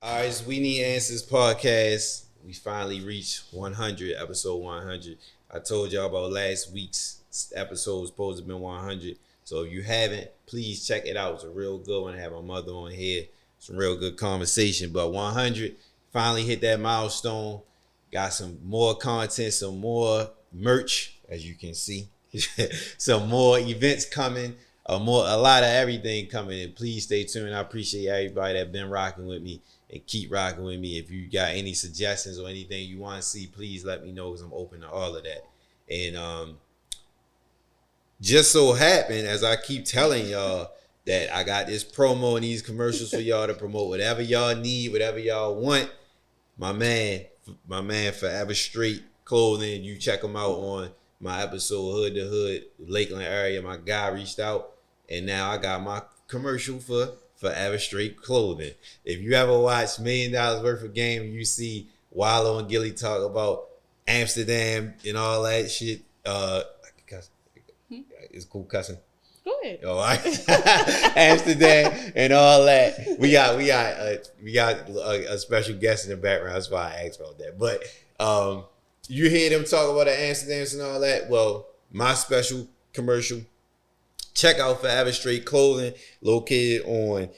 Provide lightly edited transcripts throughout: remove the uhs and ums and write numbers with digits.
All right, it's We Need Answers podcast. We finally reached 100, episode 100. I told y'all about last week's episode was supposed to have been 100. So if you haven't, please check it out. It's a real good one. I have my mother on here. Some real good conversation. But 100, finally hit that milestone. Got some more content, some more merch, as you can see. Some more events coming. A lot of everything coming. And please stay tuned. I appreciate everybody that been rocking with me and keep rocking with me. If you got any suggestions or anything you want to see, please let me know because I'm open to all of that. And just so happened, as I keep telling y'all, that I got this promo and these commercials for y'all to promote whatever y'all need, whatever y'all want. My man, Forever Straight Clothing. You check them out on my episode Hood to Hood, Lakeland area. My guy reached out, and now I got my commercial for Forever Straight Clothing. If you ever watch $1 Million Worth of Game, you see Wallow and Gilly talk about Amsterdam and all that shit. It's cool cussing. Go ahead. All right, Amsterdam and all that. We got a special guest in the background. That's why I asked about that. But you hear them talk about the Amsterdams and all that. Well, my special commercial. Check out Forever Straight Clothing, located on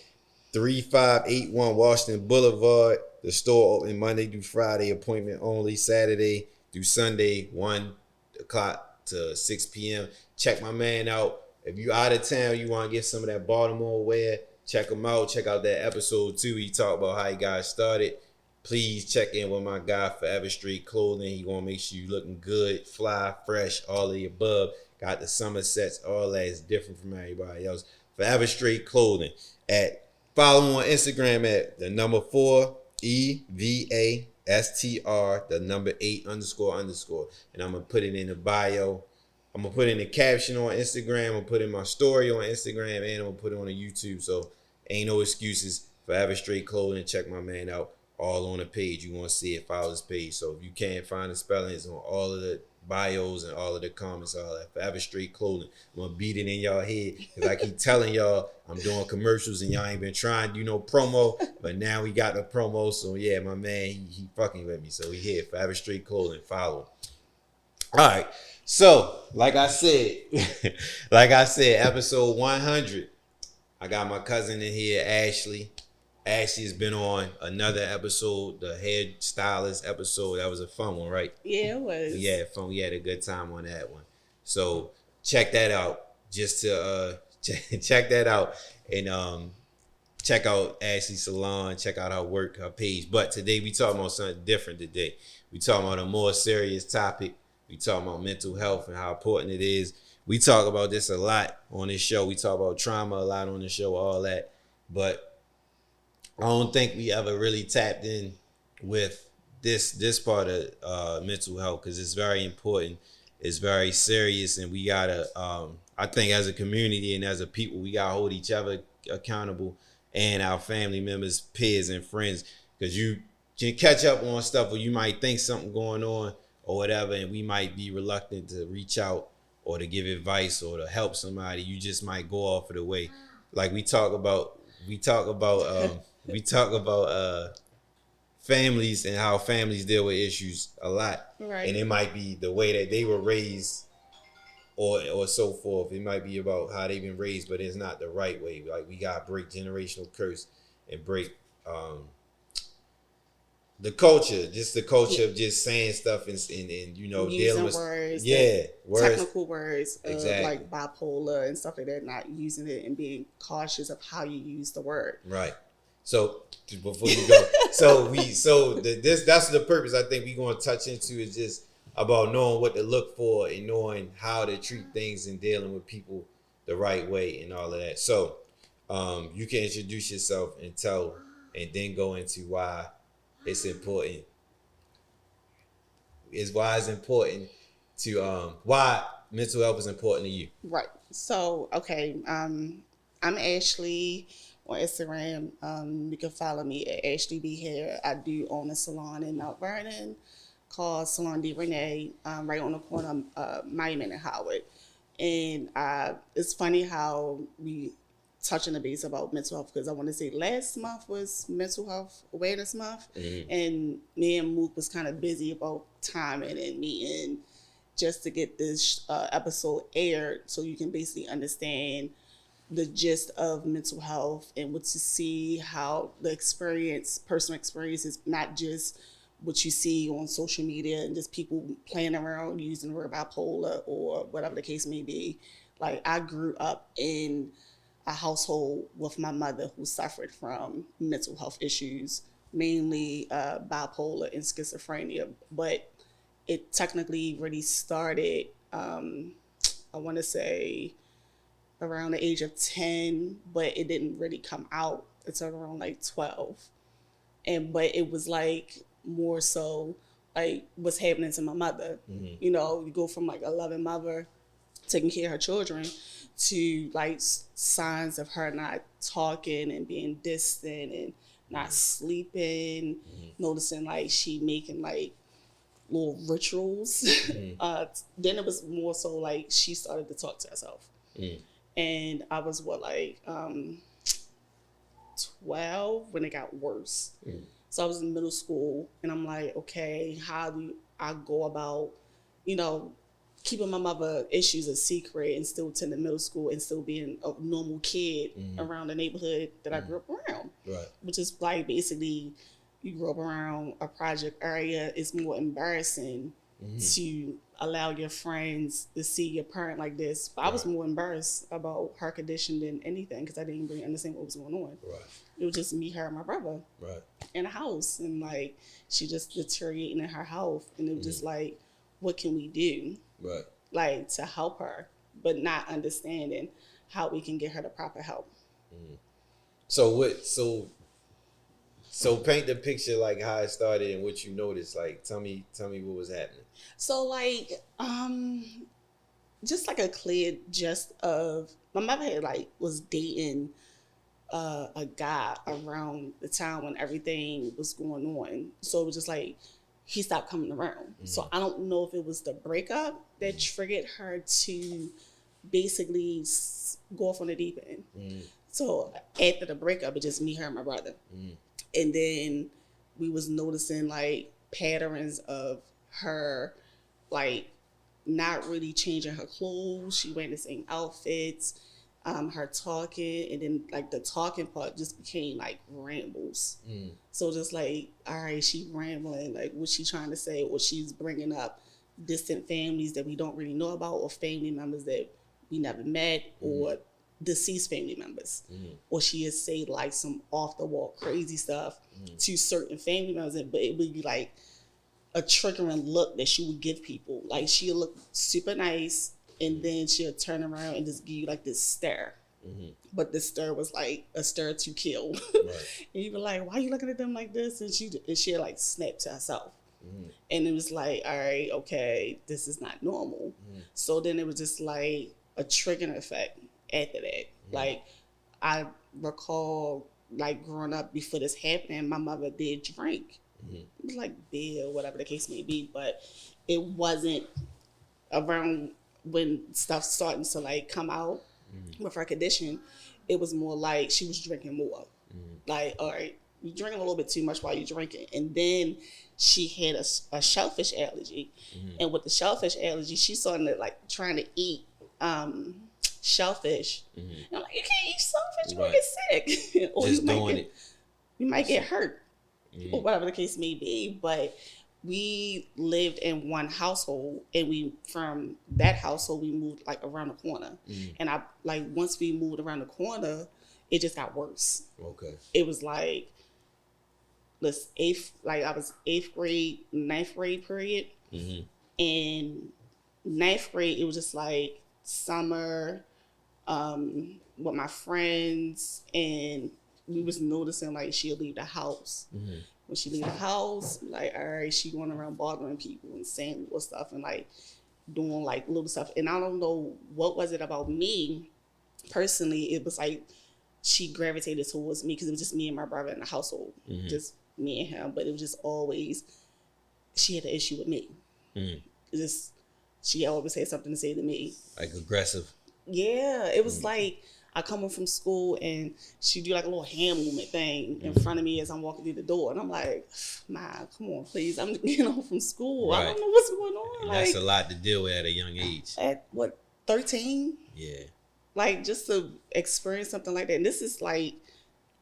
3581 Washington Boulevard. The store open Monday through Friday, appointment only. Saturday through Sunday, 1 o'clock to 6 p.m. Check my man out. If you out of town, you want to get some of that Baltimore wear, check him out. Check out that episode 2. He talked about how he got started. Please check in with my guy, Forever Straight Clothing. He gonna make sure you looking good, fly, fresh, all of the above. Got the summer sets, all that is different from everybody else. Forever Straight Clothing. Follow him on Instagram at the number 4 EVASTR, the number 8 __. And I'm gonna put it in the bio. I'm gonna put in the caption on Instagram. I'm gonna put in my story on Instagram, and I'm gonna put it on the YouTube. So ain't no excuses. Forever Straight Clothing. Check my man out. All on the page. You want to see it, follow his page. So if you can't find the spellings on all of the bios and all of the comments, all that, Forever Straight Clothing. I'm gonna beat it in y'all head because I keep telling y'all I'm doing commercials and y'all ain't been trying to do no promo, but now we got the promo. So yeah, my man, he fucking with me. So we here, Forever Straight Clothing. Follow. All right. So like I said, episode 100. I got my cousin in here, Ashley. Ashley has been on another episode, the hairstylist episode. That was a fun one, right? Yeah, it was. We had fun. We had a good time on that one. So check that out. Just to check that out and check out Ashley's salon. Check out her work, her page. But today we talking about something different. Today we talking about a more serious topic. We talking about mental health and how important it is. We talk about this a lot on this show. We talk about trauma a lot on the show, all that. But I don't think we ever really tapped in with this part of mental health because it's very important. It's very serious, and we gotta. I think as a community and as a people, we gotta hold each other accountable and our family members, peers, and friends because you can catch up on stuff or you might think something going on or whatever, and we might be reluctant to reach out or to give advice or to help somebody. You just might go off of the way, like we talk about families and how families deal with issues a lot. Right. And it might be the way that they were raised or so forth. It might be about how they've been raised, but it's not the right way. Like we gotta break generational curse and break the culture of just saying stuff and you know, using dealing with words, words, technical words, exactly. like bipolar and stuff like that. Not using it and being cautious of how you use the word. Right. So before you go, that's the purpose. I think we're going to touch into is just about knowing what to look for and knowing how to treat things and dealing with people the right way and all of that. So you can introduce yourself and then go into why it's important. Why mental health is important to you. Right. So okay, I'm Ashley on Instagram. You can follow me at Ashley B Hair. I do own a salon in Mount Vernon called Salon D Renee, right on the corner of Monument and Howard. And it's funny how we touching the base about mental health because I want to say last month was Mental Health Awareness Month, and me and Mook was kind of busy about timing and meeting just to get this episode aired so you can basically understand the gist of mental health and what to see how the personal experience is not just what you see on social media and just people playing around using the word bipolar or whatever the case may be. Like I grew up in a household with my mother who suffered from mental health issues, mainly bipolar and schizophrenia. But it technically really started, I want to say, around the age of 10, but it didn't really come out until around like 12. But it was like more so like what's happening to my mother. You know, you go from like a loving mother taking care of her children to like signs of her not talking and being distant and not sleeping, noticing like she making like little rituals. Then it was more so like she started to talk to herself. And I was 12 when it got worse. So I was in middle school and I'm like, okay, how do I go about, you know, keeping my mother issues a secret and still attending middle school and still being a normal kid around the neighborhood that I grew up around. Right. Which is like basically you grew up around a project area, it's more embarrassing to allow your friends to see your parent like this. But I was more embarrassed about her condition than anything because I didn't really understand what was going on. Right. It was just me, her, and my brother in a house. And like she just deteriorating in her health. And it was just like, what can we do? Right. Like to help her, but not understanding how we can get her the proper help. So paint the picture like how it started and what you noticed. Like tell me what was happening. So like just like a clear gist of my mother had like was dating a guy around the time when everything was going on. So it was just like he stopped coming around. So I don't know if it was the breakup that triggered her to basically go off on the deep end. So after the breakup, it just me, her, and my brother. And then we was noticing like patterns of her like not really changing her clothes. She wearing the same outfits, her talking, and then like the talking part just became like rambles. So just like, all right, she rambling, like what she trying to say, or she's bringing up distant families that we don't really know about, or family members that we never met, or deceased family members. Or she has said like some off the wall crazy stuff to certain family members, but it would be like a triggering look that she would give people. Like she'll look super nice and then she'll turn around and just give you like this stare. But this stare was like a stare to kill. Right. And you be like, why are you looking at them like this? And she'll like snap to herself. And it was like, all right, okay, this is not normal. So then it was just like a triggering effect after that. Like I recall like growing up before this happening, my mother did drink. It was like beer or whatever the case may be, but it wasn't around when stuff starting to like come out with her condition. It was more like she was drinking more. Like, all right, you're drinking a little bit too much while you're drinking. And then she had a shellfish allergy. And with the shellfish allergy, she started like trying to eat shellfish. And I'm like, you can't eat shellfish, you're gonna get sick. Or just doing it. You might get hurt. Or whatever the case may be. But we lived in one household, and from that household we moved like around the corner. And I like once we moved around the corner, it just got worse. Okay. It was like I was 8th grade, 9th grade period. And 9th grade, it was just like summer with my friends, and we was noticing like she'll leave the house. When she leave the house, like, all right, she going around bothering people and saying little stuff and like doing like little stuff. And I don't know what was it about me personally. It was like she gravitated towards me because it was just me and my brother in the household, just me and him. But it was just always she had an issue with me. Just she always had something to say to me, like aggressive. Yeah, it was like I come home from school and she do like a little hand movement thing in front of me as I'm walking through the door. And I'm like, Ma, come on, please. I'm getting home from school. I don't know what's going on. And like, that's a lot to deal with at a young age. At what, 13? Yeah. Like, just to experience something like that. And this is like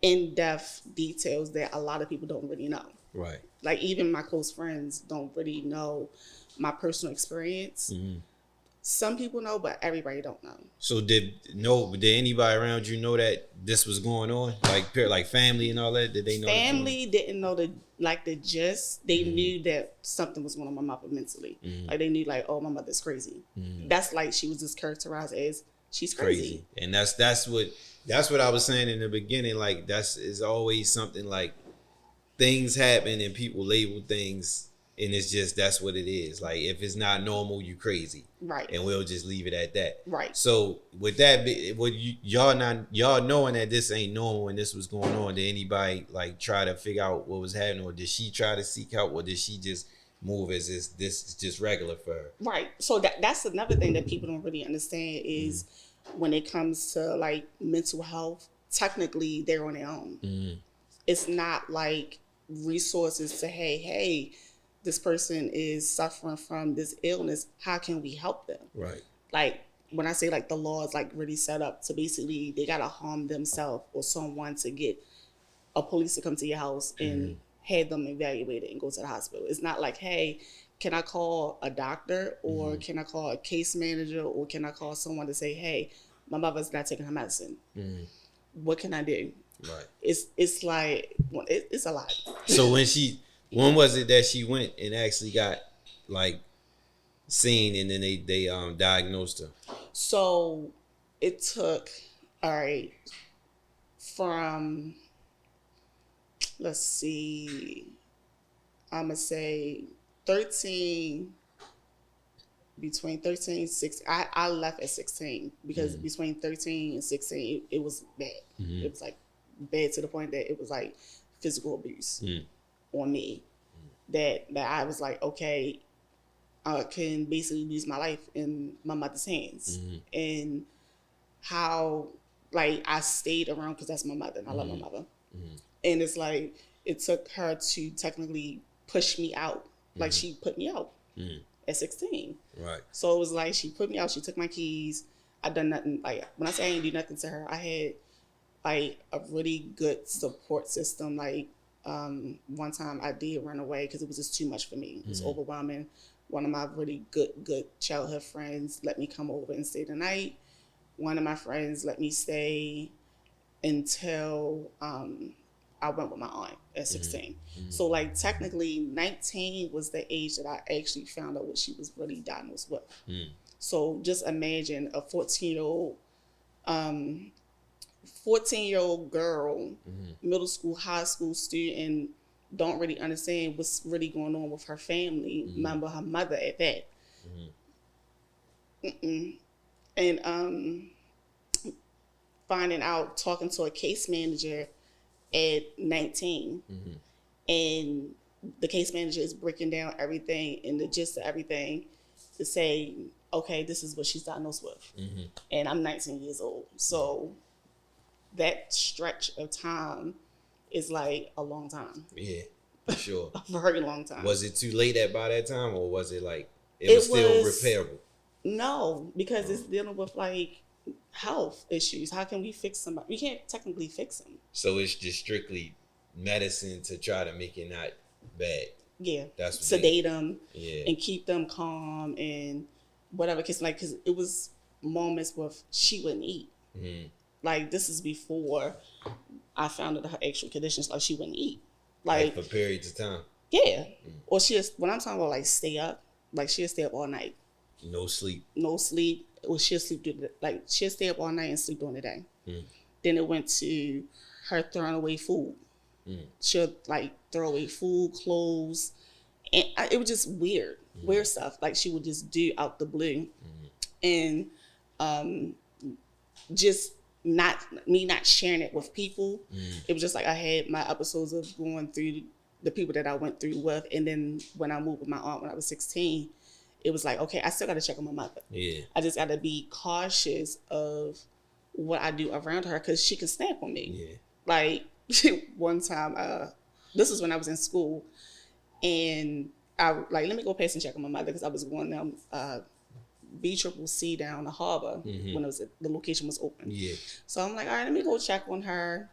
in-depth details that a lot of people don't really know. Right. Like, even my close friends don't really know my personal experience. Some people know, but everybody don't know. So did anybody around you know that this was going on? Like family and all that? Did they know? Family didn't know the gist. They knew that something was going on with my mother mentally. Like, they knew, like, oh, my mother's crazy. That's like, she was just characterized as she's crazy. And that's what I was saying in the beginning. Like, is always something, like, things happen and people label things, and it's just, that's what it is. Like, if it's not normal, you crazy. Right. And we'll just leave it at that. Right. So with that, y'all knowing that this ain't normal and this was going on, did anybody like try to figure out what was happening, or did she try to seek help, or did she just move as this is just regular for her? Right. So that's another thing that people don't really understand is when it comes to like mental health, technically they're on their own. It's not like resources to, hey, this person is suffering from this illness. How can we help them? Right. Like, when I say like the law is like really set up to basically they gotta harm themselves or someone to get a police to come to your house and have them evaluated and go to the hospital. It's not like, hey, can I call a doctor, or can I call a case manager, or can I call someone to say, hey, my mother's not taking her medicine. What can I do? Right. It's like, it's a lot. So when was it that she went and actually got like seen, and then they diagnosed her? So it took, all right, from, let's see, I'm gonna say 13, between 13 and 16. I left at 16 because between 13 and 16 it was bad. It was like bad to the point that it was like physical abuse on me, that I was like, okay, I can basically lose my life in my mother's hands. And how, like, I stayed around because that's my mother and I love my mother. And it's like, it took her to technically push me out. Like, she put me out at 16. Right. So it was like, she put me out, she took my keys. I done nothing. Like, when I say I ain't do nothing to her, I had like a really good support system. Like, one time I did run away because it was just too much for me. It was overwhelming. One of my really good childhood friends let me come over and stay the night. One of my friends let me stay until I went with my aunt at 16. So like, technically 19 was the age that I actually found out what she was really diagnosed with. So just imagine a 14-year-old girl, middle school, high school student, don't really understand what's really going on with her family, remember her mother at that. And finding out, talking to a case manager at 19, and the case manager is breaking down everything and the gist of everything to say, okay, this is what she's diagnosed with. And I'm 19 years old. So that stretch of time is like a long time. Yeah, for sure. A very long time. Was it too late by that time, or was it like it was still repairable? No, because it's dealing with like health issues. How can we fix somebody? We can't technically fix them. So it's just strictly medicine to try to make it not bad. Yeah, that's what sedate them and keep them calm and whatever. Cause like, cause it was moments where she wouldn't eat. Like, this is before I found out her actual conditions. Like, she wouldn't eat. Like for periods of time. Yeah. Or when I'm talking about like stay up, like she'll stay up all night. No sleep. No sleep. Or she'll sleep she'll stay up all night and sleep during the day. Then it went to her throwing away food. She'll like throw away food, clothes, and it was just weird stuff. Like, she would just do out the blue, and just not sharing it with people. It was just like, I had my episodes of going through the people that I went through with, and then when I moved with my aunt when I was 16, it was like, okay, I still got to check on my mother. Yeah, I just got to be cautious of what I do around her because she can snap on me. Yeah. Like one time, this was when I was in school, and I like let me go past and check on my mother because I was going down BCCC down the harbor when the location was open. Yeah. So I'm like, all right, let me go check on her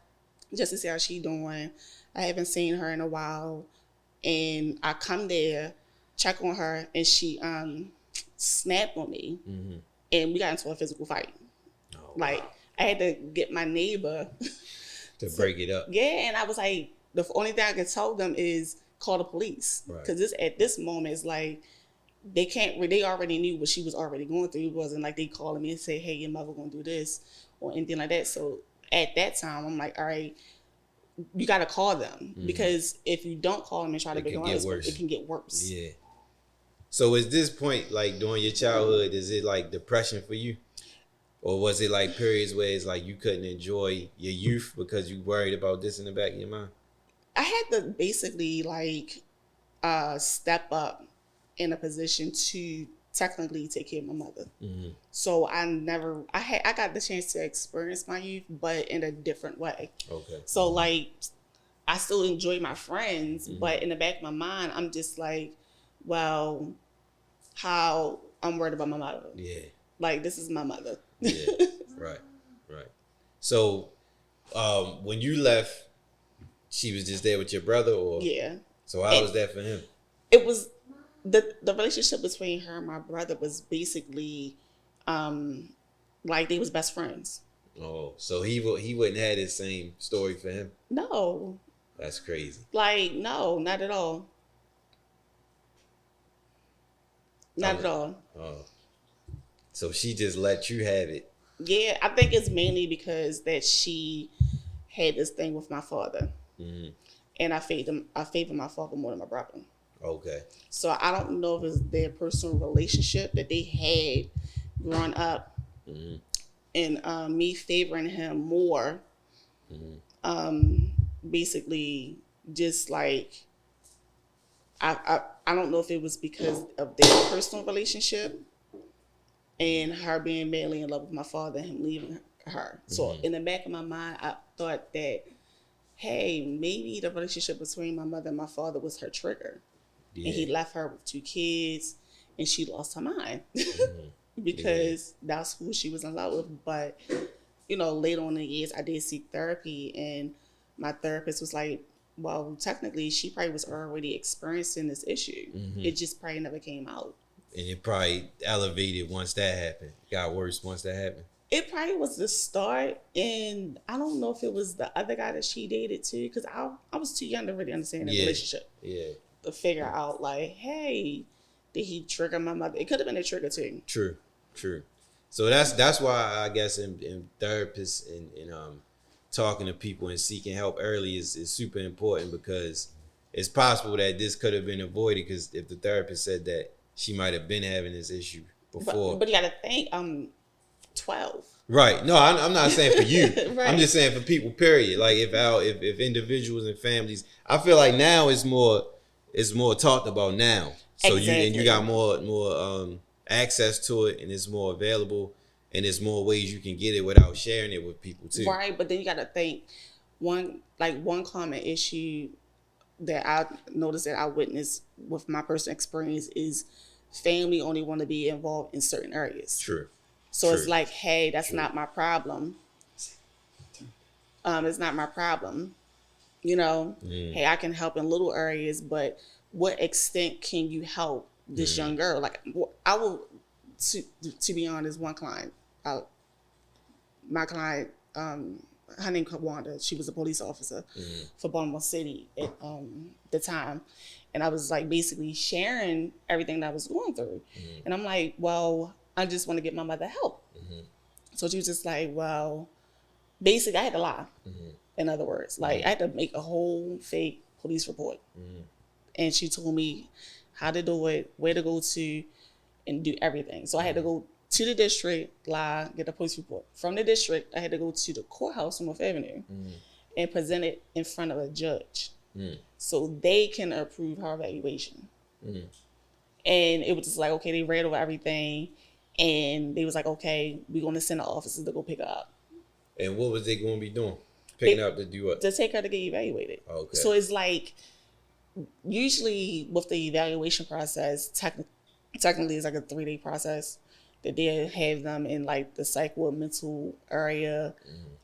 just to see how she doing. I haven't seen her in a while, and I come there, check on her, and she snapped on me, and we got into a physical fight. Oh, like wow. I had to get my neighbor to break it up. Yeah, and I was like, the only thing I can tell them is call the police because at this moment it's like they can't. They already knew what she was already going through. It wasn't like they calling me and say, "Hey, your mother gonna do this" or anything like that. So at that time, I'm like, all right, you got to call them because if you don't call them and try to make it worse, it can get worse. Yeah. So at this point, like during your childhood, is it like depression for you? Or was it like periods where it's like you couldn't enjoy your youth because you worried about this in the back of your mind? I had to basically like step up in a position to technically take care of my mother. So I got the chance to experience my youth, but in a different way. Okay. So like I still enjoy my friends, but in the back of my mind, I'm just like, well, how I'm worried about my mother. Yeah. Like this is my mother. Yeah. Right. So when you left, she was just there with your brother, or yeah. So how was that for him? It was the relationship between her and my brother was basically like they was best friends. Oh, so he wouldn't have the same story for him? No. That's crazy. Like no, not at all. Not at all. Oh. So she just let you have it. Yeah, I think it's mainly because that she had this thing with my father, and I favor my father more than my brother. Okay. So I don't know if it's their personal relationship that they had growing up, and me favoring him more. Basically, just like I don't know if it was because of their personal relationship. And her being madly in love with my father and him leaving her. So in the back of my mind, I thought that, hey, maybe the relationship between my mother and my father was her trigger. Yeah. And he left her with 2 kids and she lost her mind because that's who she was in love with. But, later on in the years, I did seek therapy and my therapist was like, well, technically, she probably was already experiencing this issue. It just probably never came out. And it probably elevated once that happened. Got worse once that happened. It probably was the start, and I don't know if it was the other guy that she dated too, because I was too young to really understand the relationship. Yeah. To figure out like, hey, did he trigger my mother? It could have been a trigger too. True. So that's why I guess in therapists and talking to people and seeking help early is super important because it's possible that this could have been avoided because if the therapist said that she might have been having this issue before. But you got to think, I'm 12. Right. No, I'm not saying for you. Right. I'm just saying for people, period. Like if individuals and families, I feel like now it's more talked about now. So exactly. you got more access to it and it's more available and there's more ways you can get it without sharing it with people too. Right. But then you got to think one common issue that I noticed that I witnessed with my personal experience is family only want to be involved in certain areas. True. So it's like, hey, that's not my problem. It's not my problem. Hey, I can help in little areas, but what extent can you help this young girl? Like, I will, to be honest, one client, my client, her name Kawanda, she was a police officer for Baltimore City at the time. And I was like basically sharing everything that I was going through. And I'm like, well, I just want to get my mother help. So she was just like, well, basically I had to lie. In other words, like I had to make a whole fake police report. And she told me how to do it, where to go to, and do everything. So I had to go to the district, lie, get a police report. From the district, I had to go to the courthouse on North Avenue and present it in front of a judge so they can approve her evaluation. And it was just like, okay, they read over everything and they was like, okay, we're going to send the officers to go pick her up. And what was they going to be doing? Picking up to do what? To take her to get evaluated. Okay. So it's like, usually with the evaluation process, technically it's like a 3-day process that they have them in like the psycho or mental area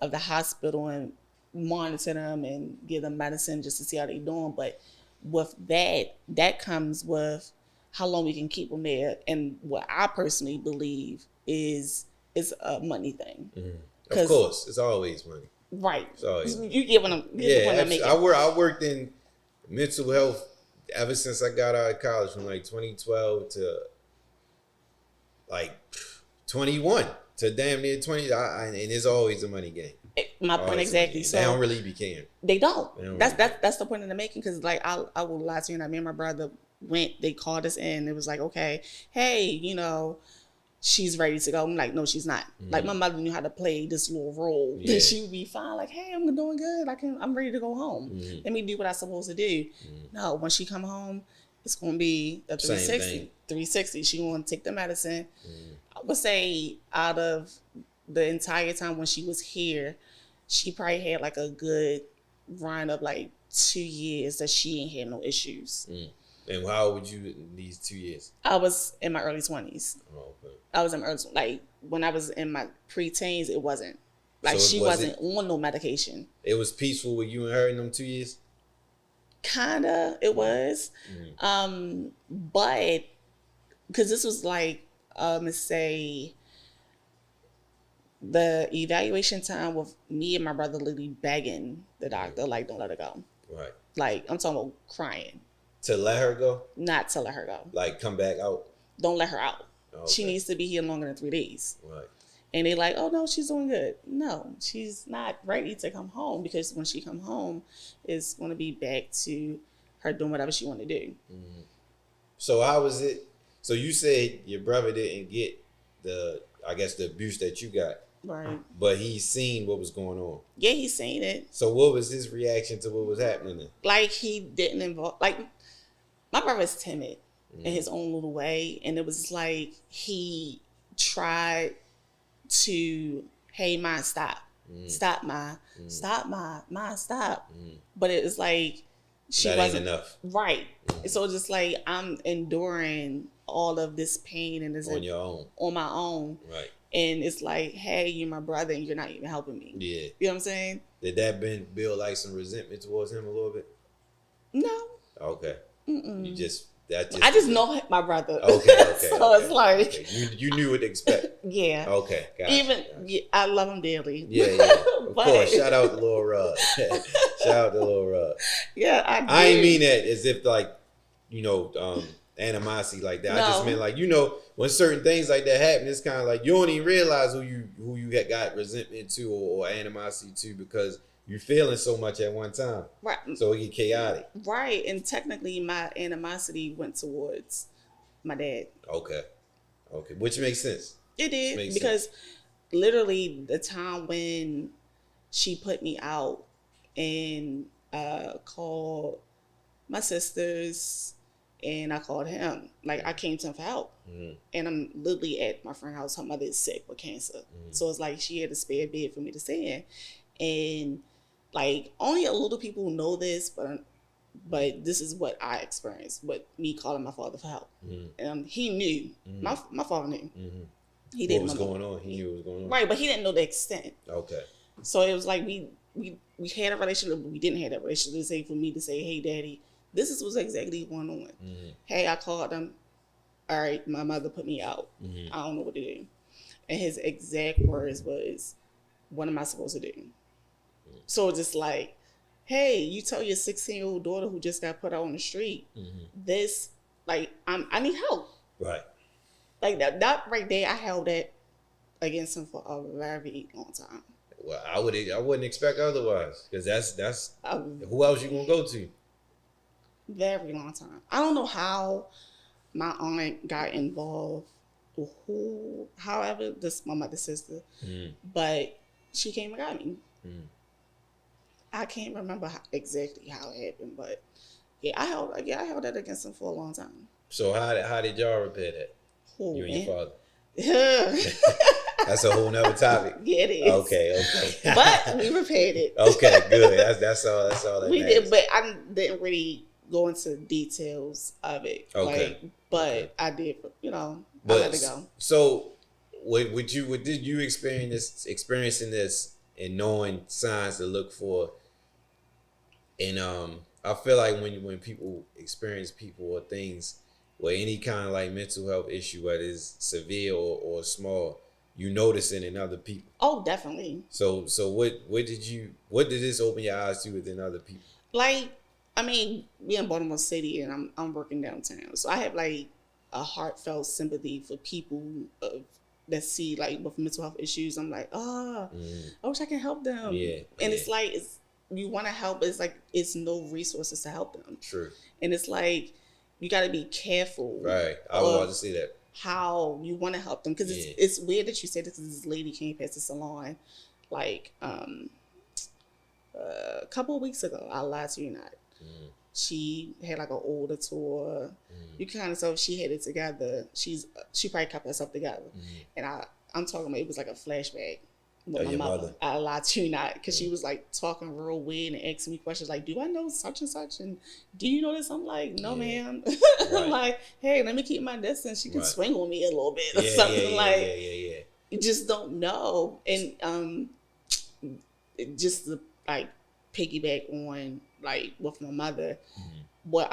of the hospital and monitor them and give them medicine just to see how they're doing. But with that comes with how long we can keep them there. And what I personally believe is a money thing. Of course, it's always money. Right. It's always you get what I'm making. I worked in mental health ever since I got out of college, from like 2012 to like 21 to damn near 20. And it's always a money game. My point exactly. So they don't really be caring. They don't. That's the point that they're making. Because like I will lie to you, and me and my brother went. They called us in. It was like, okay, hey, you know, she's ready to go. I'm like, no, she's not. Like, my mother knew how to play this little role. Then she would be fine. Like, hey, I'm doing good. I'm ready to go home. Let me do what I'm supposed to do. No, when she come home, it's going to be a 360. 360. She going to take the medicine. I would say out of the entire time when she was here, she probably had like a good run of like 2 years that she ain't had no issues. And how old were you in these 2 years? I was in my early 20s. Oh, okay. I was in my early, like when I was in my pre-teens, it wasn't. Like, so she wasn't on no medication. It was peaceful with you and her in them 2 years? Kinda, it was. But, because this was like, let's say, the evaluation time with me and my brother literally begging the doctor, like, don't let her go. Right. Like, I'm talking about crying. To let her go? Not to let her go. Like, come back out? Don't let her out. Okay. She needs to be here longer than 3 days. Right. And they like, oh, no, she's doing good. No, she's not ready to come home, because when she come home, it's going to be back to her doing whatever she want to do. So how was it? So you said your brother didn't get the abuse that you got. Right. But he's seen what was going on. Yeah, he's seen it. So what was his reaction to what was happening then? Like, he didn't involve, like, my brother's timid in his own little way. And it was like, he tried to, hey, Ma, stop. Stop, Ma. Stop, Ma. Ma, stop. But it was like, she that wasn't ain't enough. Right. So just like, I'm enduring all of this pain and this on your own. On my own. Right. And it's like, hey, you're my brother and you're not even helping me. Yeah. You know what I'm saying? Did that build like some resentment towards him a little bit? No. Okay. I just know my brother. Okay. So it's like, okay. You knew what to expect. Yeah. Okay. Yeah, I love him dearly. Yeah. Of course. Shout out to Lil Rod. Shout out to Lil Rod. Yeah, I do. I ain't mean that as if like, animosity like that. No. I just meant like, when certain things like that happen, it's kind of like you don't even realize who you got resentment to or animosity to, because you're feeling so much at one time. Right. So it get chaotic. Right. And technically my animosity went towards my dad. Okay. Which makes sense. It did. Because literally the time when she put me out and called my sisters and I called him, like I came to him for help. And I'm literally at my friend's house. Her mother is sick with cancer. So it's like she had a spare bed for me to stay in. And like only a little people know this, but this is what I experienced with me calling my father for help. And he knew. My father knew. He didn't know what was going on. He knew what was going on. Right, but he didn't know the extent. Okay. So it was like we had a relationship, but we didn't have that relationship. To say for me to say, hey, Daddy, this is what's exactly going on. Hey, I called him. All right, my mother put me out. I don't know what to do. And his exact words was, what am I supposed to do? So just like, hey, you tell your 16-year-old daughter who just got put out on the street, this, like, I need help. Right. Like that right there, I held that against him for a very long time. Well, I wouldn't expect otherwise, because that's who else you gonna go to? Very long time. I don't know how my aunt got involved, or however, this my mother's sister, but she came and got me. I can't remember exactly how it happened, but I held that against him for a long time. So how did y'all repair that? Who, you and your father? That's a whole nother topic. Yeah, it is. Okay. But we repaired it. Okay, good. That's all that we matters. did, but I didn't really go into details of it. Okay. But I did, I let it go. So, what did you experiencing this and knowing signs to look for? And I feel like when people experience people or things with any kind of like mental health issue, whether it's severe or small, you notice it in other people. Oh, definitely. So what did this open your eyes to within other people? Like, I mean, we're in Baltimore City and I'm working downtown. So I have like a heartfelt sympathy for people that see like with mental health issues. I'm like, I wish I can help them. Yeah. And it's like, you want to help, but it's like, it's no resources to help them. True. And it's like, you got to be careful. Right. I was about to say that. How you want to help them. Because it's weird that you said this, because this lady came past the salon like a couple of weeks ago. I lied to you not. She had like an older tour. You can kind of tell she had it together. She probably kept herself together. And I'm talking about, it was like a flashback with my mother. I lied to you not, because she was like talking real weird and asking me questions like, do I know such and such, and do you know this? I'm like, no, ma'am. I'm like, hey, let me keep my distance. She can swing on me a little bit or something. You just don't know. And just to like piggyback on like with my mother, what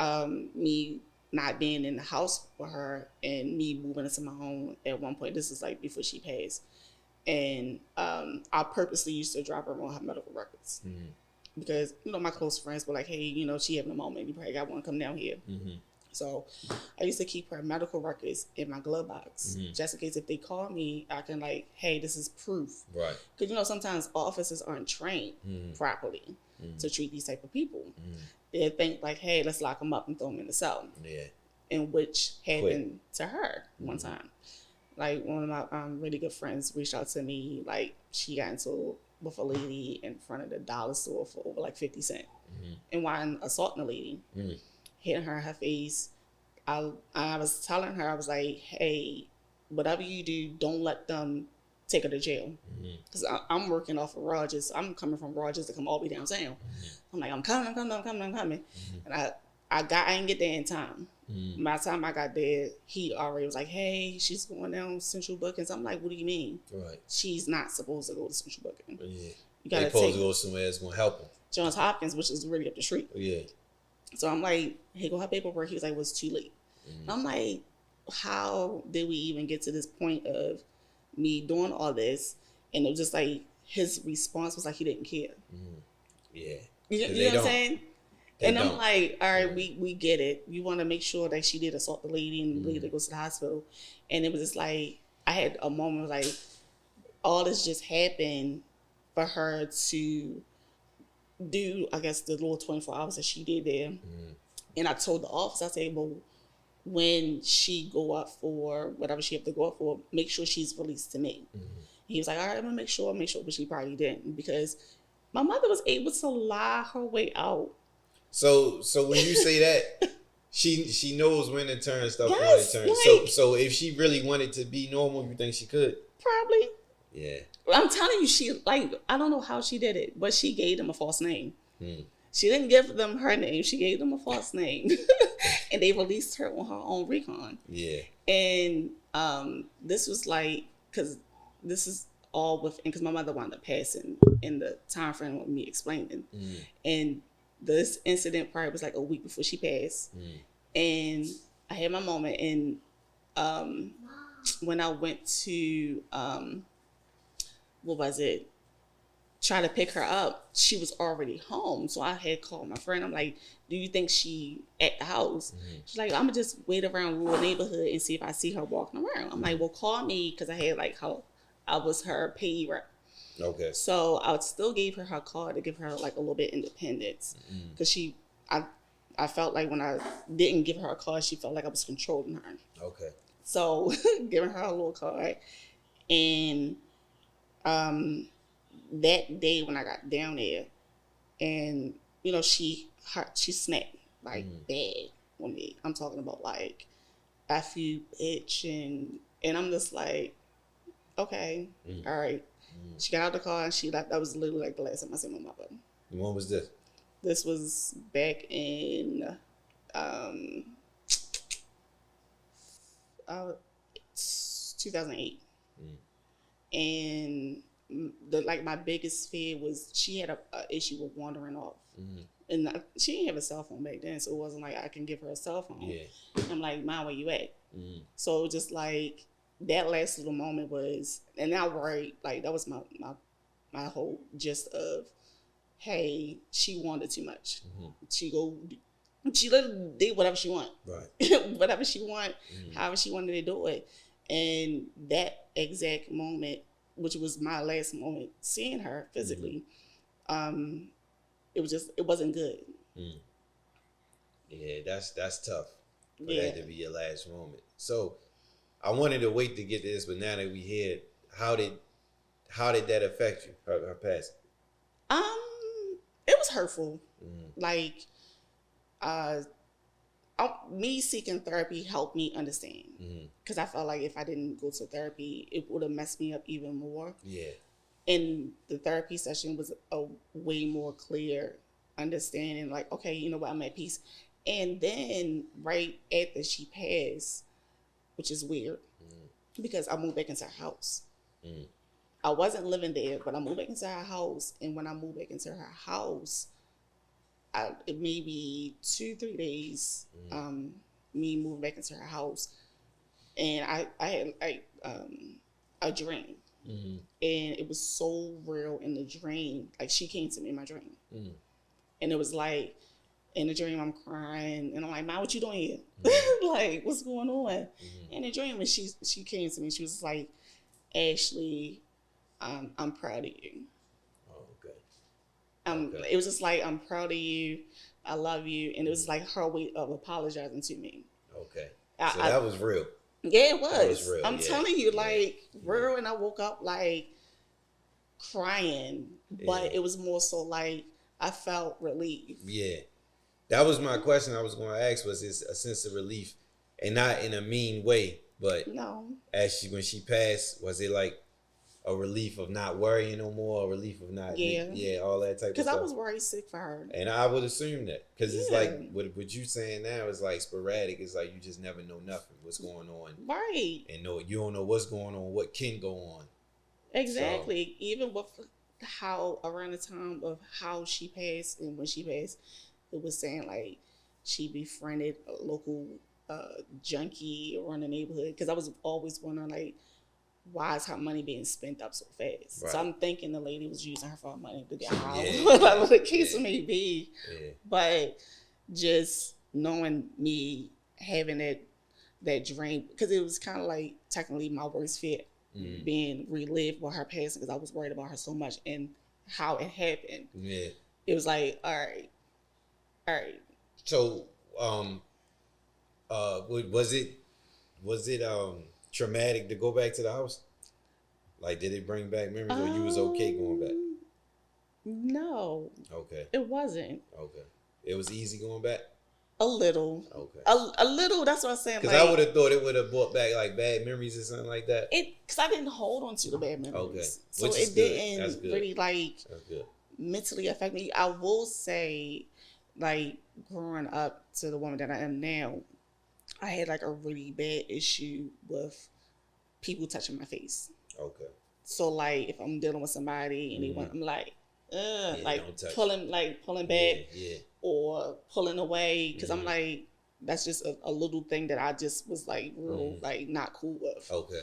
me not being in the house with her and me moving into my home at one point. This is like before she passed. And I purposely used to drop her on her medical records because, my close friends were like, hey, she having a moment. You probably got one, come down here. So I used to keep her medical records in my glove box just in case if they call me, I can like, hey, this is proof. Right. Because, sometimes officers aren't trained properly to treat these type of people. They think like, hey, let's lock them up and throw them in the cell. Yeah. And which happened to her one time. Like, one of my really good friends reached out to me, like, she got into with a lady in front of the dollar store for over like 50 cents. And while assaulting the lady, hitting her in her face, I was telling her, I was like, hey, whatever you do, don't let them take her to jail. Because I'm working off of Rogers. I'm coming from Rogers to come all the way downtown. I'm like, I'm coming. And I didn't get there in time. By the time I got there, he already was like, hey, she's going down Central Bookings. I'm like, what do you mean? Right. She's not supposed to go to Central Bookings. Yeah. You gotta supposed to go somewhere that's going to help her. Johns Hopkins, which is really up the street. Yeah. So I'm like, here go her paperwork. He was like, well, it's too late. I'm like, how did we even get to this point of me doing all this? And it was just like, his response was like, he didn't care. Yeah. You know what I'm saying? And I'm like, all right, we get it. You want to make sure that she did assault the lady and the lady goes to the hospital. And it was just like, I had a moment like, all this just happened for her to do, I guess, the little 24 hours that she did there. And I told the officer, I said, well, when she go up for whatever she have to go up for, make sure she's released to me. He was like, all right, I'm going to make sure, but she probably didn't, because my mother was able to lie her way out. So when you say that, she knows when to turn stuff on and turn. Like, so if she really wanted to be normal, you think she could? Probably. Yeah. I'm telling you, she I don't know how she did it, but she gave them a false name. She didn't give them her name. She gave them a false name. And they released her on her own recon. Yeah. And this was like, because this is all within, because my mother wound up passing in the time frame of me explaining. And this incident probably was like a week before she passed. And I had my moment. And when I went to, what was it? Try to pick her up, she was already home. So I had called my friend. I'm like, do you think she at the house? She's like, I'm gonna just wait around the little neighborhood and see if I see her walking around. I'm like, well, call me, because I had like I was her payee rep. Okay. So I still gave her card to give her like a little bit of independence, because I felt like when I didn't give her a card, she felt like I was controlling her. Okay. So giving her a little card, and that day when I got down there, and she snapped like bad on me. I'm talking about like, F you, bitch, and I'm just like, Okay. Mm. All right. She got out the car and she left. That was literally like the last time I seen my mother. When was this? This was back in um, uh, 2008. And my biggest fear was she had a issue with wandering off. And she didn't have a cell phone back then, so it wasn't like I can give her a cell phone. Yeah. I'm like, Mom, where you at? So just like that last little moment was, and I worried, like that was my whole gist of, hey, she wanted too much. She literally did whatever she want. Right. Whatever she want, however she wanted to do it. And that exact moment, which was my last moment seeing her physically, it wasn't good. Yeah, that's tough for that to be your last moment. So I wanted to wait to get this, but now that we here, how did that affect you? Her passing? It was hurtful. Like, me seeking therapy helped me understand, because I felt like if I didn't go to therapy, it would have messed me up even more. Yeah. And the therapy session was a way more clear understanding. Like, okay, you know what, I'm at peace. And then right after she passed, which is weird, because I moved back into her house. I wasn't living there, but I moved back into her house. And when I moved back into her house, maybe 2-3 days, me moving back into her house, and I had a dream, and it was so real in the dream. Like she came to me in my dream, and it was like in the dream I'm crying, and I'm like, "Ma, what you doing here? Like, what's going on?" In the dream, and she came to me. She was like, "Ashley, I'm proud of you." It was just like, I'm proud of you, I love you, and it was like her way of apologizing to me. Okay, so that was real. Yeah, it was. That was real. I'm telling you, like real, and I woke up like crying, but it was more so like I felt relief. Yeah, that was my question. I was going to ask, was this a sense of relief, and not in a mean way, but no. when she passed, was it like a relief of not worrying no more, a relief of not, all that type of stuff? Because I was worried sick for her. And I would assume that. Because it's like, what you saying now is like sporadic. It's like you just never know nothing, what's going on. Right. And you don't know what's going on, what can go on. Exactly. So, even with how, around the time of how she passed and when she passed, it was saying like she befriended a local junkie around the neighborhood. Because I was always wondering like, why is her money being spent up so fast? Right. So I'm thinking the lady was using her for money to get out, whatever the case may be. Yeah. But just knowing me having that dream, because it was kind of like technically my worst fear being relived with her passing, because I was worried about her so much and how it happened. Yeah, it was like, all right. So, was it traumatic to go back to the house? Like, did it bring back memories, or you was okay going back? No. Okay. It wasn't. Okay. It was easy going back? A little. Okay. A little, that's what I'm saying. Because I would have thought it would have brought back, like, bad memories or something like that. Because I didn't hold on to the bad memories. Okay. So it didn't really, like, mentally affect me. I will say, like, growing up to the woman that I am now, I had like a really bad issue with people touching my face. Okay. So like if I'm dealing with somebody and they want, I'm like, pulling back, or pulling away, because I'm like, that's just a little thing that I just was like real like not cool with. Okay.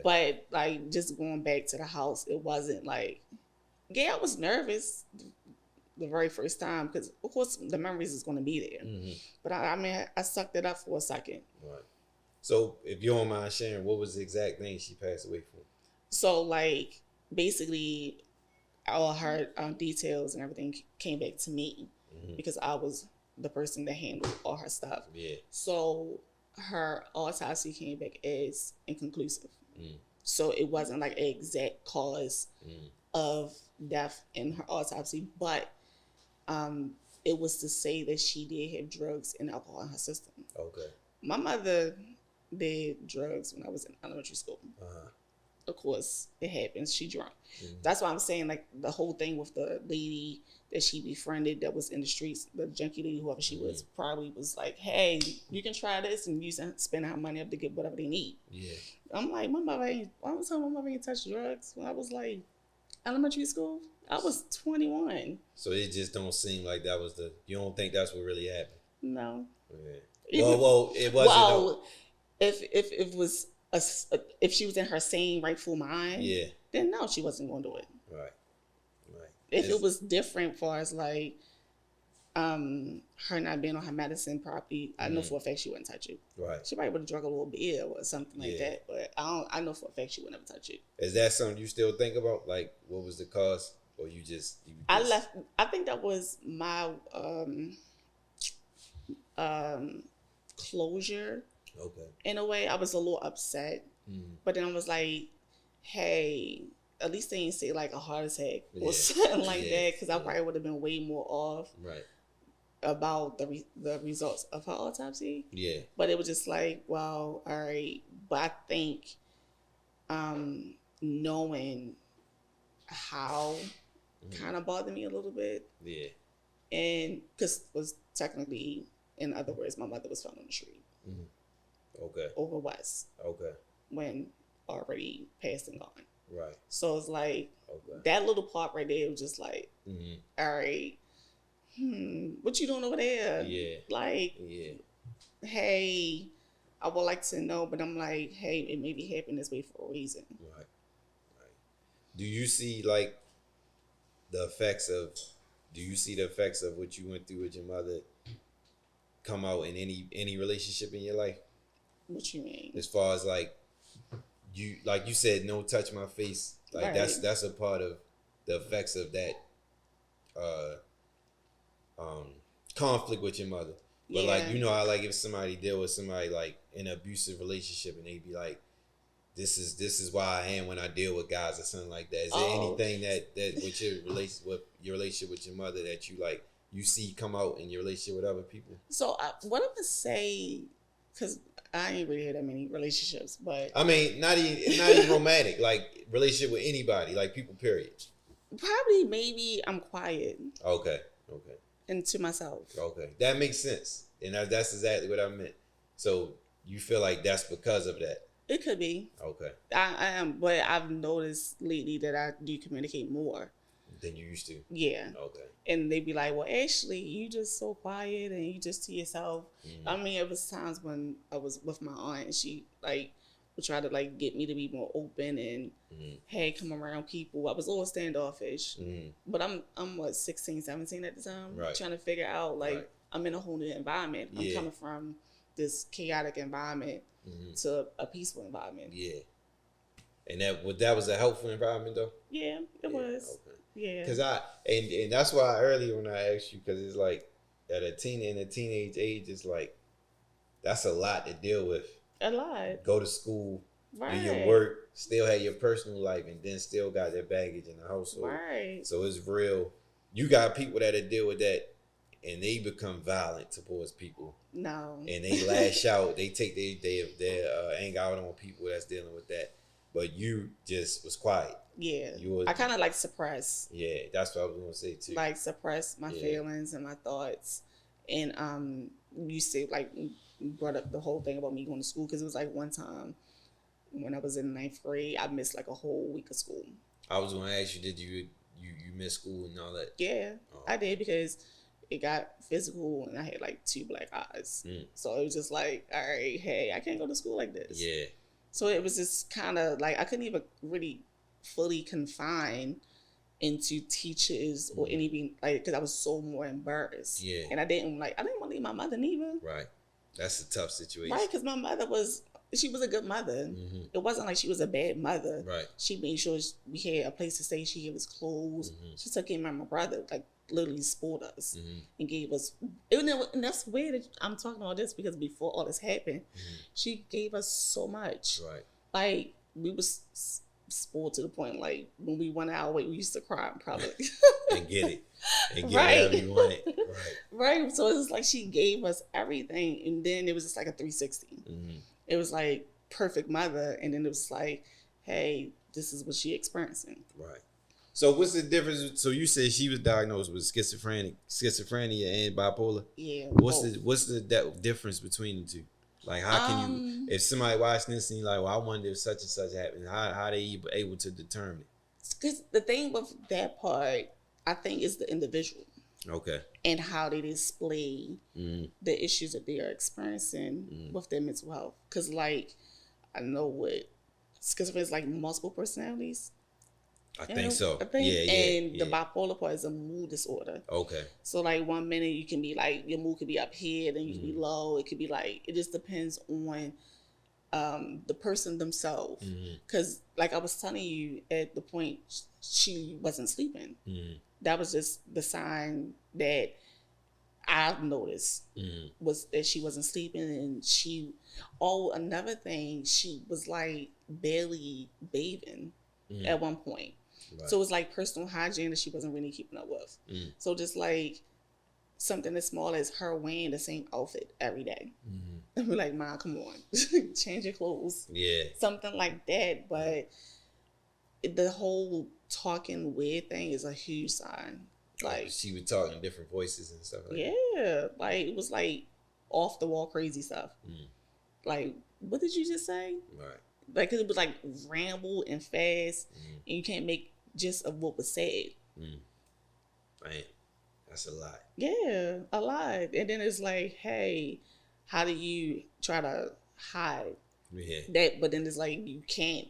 But like just going back to the house, it wasn't like, I was nervous the very first time, because of course the memories is going to be there, but I mean I sucked it up for a second. Right. So if you don't mind sharing, what was the exact thing she passed away from? So like basically all her details and everything came back to me, because I was the person that handled all her stuff. Yeah. So her autopsy came back as inconclusive. So it wasn't like an exact cause of death in her autopsy, but it was to say that she did have drugs and alcohol in her system. Okay. My mother did drugs when I was in elementary school. of course, it happens. She drunk. Mm-hmm. That's why I'm saying, like, the whole thing with the lady that she befriended that was in the streets, the junkie lady, whoever she was, probably was like, hey, you can try this and use and spend our money up to get whatever they need. Yeah. I'm like, I was telling my mother ain't touched drugs when I was like elementary school. I was 21. So it just don't seem like that was you don't think that's what really happened? No. Yeah. Well, it wasn't. Well, if it was if she was in her sane rightful mind, yeah, then no, she wasn't going to do it. Right. If it was different, far as like, her not being on her medicine properly, I know for a fact she wouldn't touch it. Right. She probably would have drunk a little beer or something like that, but I know for a fact she would never touch it. Is that something you still think about? Like, what was the cause, or you just? I left. I think that was my closure. Okay. In a way, I was a little upset, but then I was like, "Hey, at least they didn't say like a heart attack or something like that," because I probably would have been way more off about the results of her autopsy. Yeah. But it was just like, well, all right. But I think knowing how kind of bothered me a little bit. Yeah. And because was technically, in other words, my mother was found on the street. Okay. Over West. Okay. When already passed and gone. Right. So it's like that little part right there was just like, all right, what you doing over there? Yeah. Like, hey, I would like to know, but I'm like, hey, it may be happening this way for a reason. Right. Do you see like the effects of what you went through with your mother come out in any relationship in your life? What you mean? As far as like you said, no touch my face. Like that's a part of the effects of that conflict with your mother. But like, you know how like if somebody deal with somebody like in an abusive relationship and they be like, this is why I am when I deal with guys or something like that. Is there anything that with your relationship with your mother that you see come out in your relationship with other people? So what I'm gonna say, because I ain't really had that many relationships, but I mean, not even romantic, like relationship with anybody, like people, period. Probably, maybe I'm quiet. Okay. And to myself. Okay, that makes sense, and that's exactly what I meant. So you feel like that's because of that? It could be. Okay. I am, but I've noticed lately that I do communicate more than you used to. Yeah. Okay. And they be like, well, Ashley, you just so quiet and you just to yourself. I mean, it was times when I was with my aunt and she like would try to like get me to be more open and hey, come around people. I was a little standoffish, but I'm what 16, 17 at the time, trying to figure out like I'm in a whole new environment. I'm coming from this chaotic environment to a peaceful environment. Yeah. And that was a helpful environment though? Yeah, it was. Okay. Yeah. Cause and that's why earlier when I asked you, cause it's like in a teenage age, it's like that's a lot to deal with. A lot. Go to school, do your work, still have your personal life, and then still got their baggage in the household. Right. So it's real. You got people that deal with that, and they become violent towards people. No. And they lash out. They take their anger out on people that's dealing with that. But you just was quiet. Yeah. I kind of like suppress. Yeah, that's what I was going to say too. Like suppress my feelings and my thoughts. And you say like brought up the whole thing about me going to school because it was like one time when I was in 9th grade, I missed like a whole week of school. I was going to ask you, did you miss school and all that? Yeah, I did because it got physical and I had like 2 black eyes. So it was just like, all right, hey, I can't go to school like this. Yeah. So it was just kind of like I couldn't even really fully confine into teachers or anything like because I was so more embarrassed. Yeah. And I didn't want to leave my mother neither. Right. That's a tough situation. Right, because my mother she was a good mother. It wasn't like she was a bad mother. Right. She made sure we had a place to stay. She gave us clothes. She took care of my brother, like literally spoiled us and gave us. And that's weird that I'm talking all this because before all this happened, she gave us so much. Right. Like we was spoiled to the point like when we went our way, we used to cry in public and get it. And get whatever you wanted. Right. So it's like she gave us everything, and then it was just like a 360. It was like perfect mother, and then it was like, hey, this is what she experiencing. Right. So what's the difference? So you said she was diagnosed with schizophrenia and bipolar. Yeah. What's the difference between the two? Like, how can you, if somebody watching this and you're like, well, I wonder if such and such happened, how they able to determine it? Because the thing with that part, I think, is the individual. Okay. And how they display the issues that they are experiencing with their mental health. Because, like, I know what schizophrenia is, like multiple personalities. I think so. And the bipolar part is a mood disorder. Okay. So, like, 1 minute you can be like, your mood could be up here, then you can be low. It could be like, it just depends on the person themselves. Because, like I was telling you, at the point she wasn't sleeping. That was just the sign that I've noticed was that she wasn't sleeping, and another thing, she was like barely bathing at one point. Right. So it was like personal hygiene that she wasn't really keeping up with. So just like something as small as her wearing the same outfit every day. And we're like, Mom, come on, change your clothes. Yeah. Something like that. But the whole talking weird thing is a huge sign. Like, she was talking different voices and stuff like that. Yeah. Like, it was like off the wall crazy stuff. Like, what did you just say? Right. Like, it was like ramble and fast, and you can't make just of what was said. Man, that's a lot. Yeah, a lot. And then it's like, hey, how do you try to hide that? But then it's like, you can't.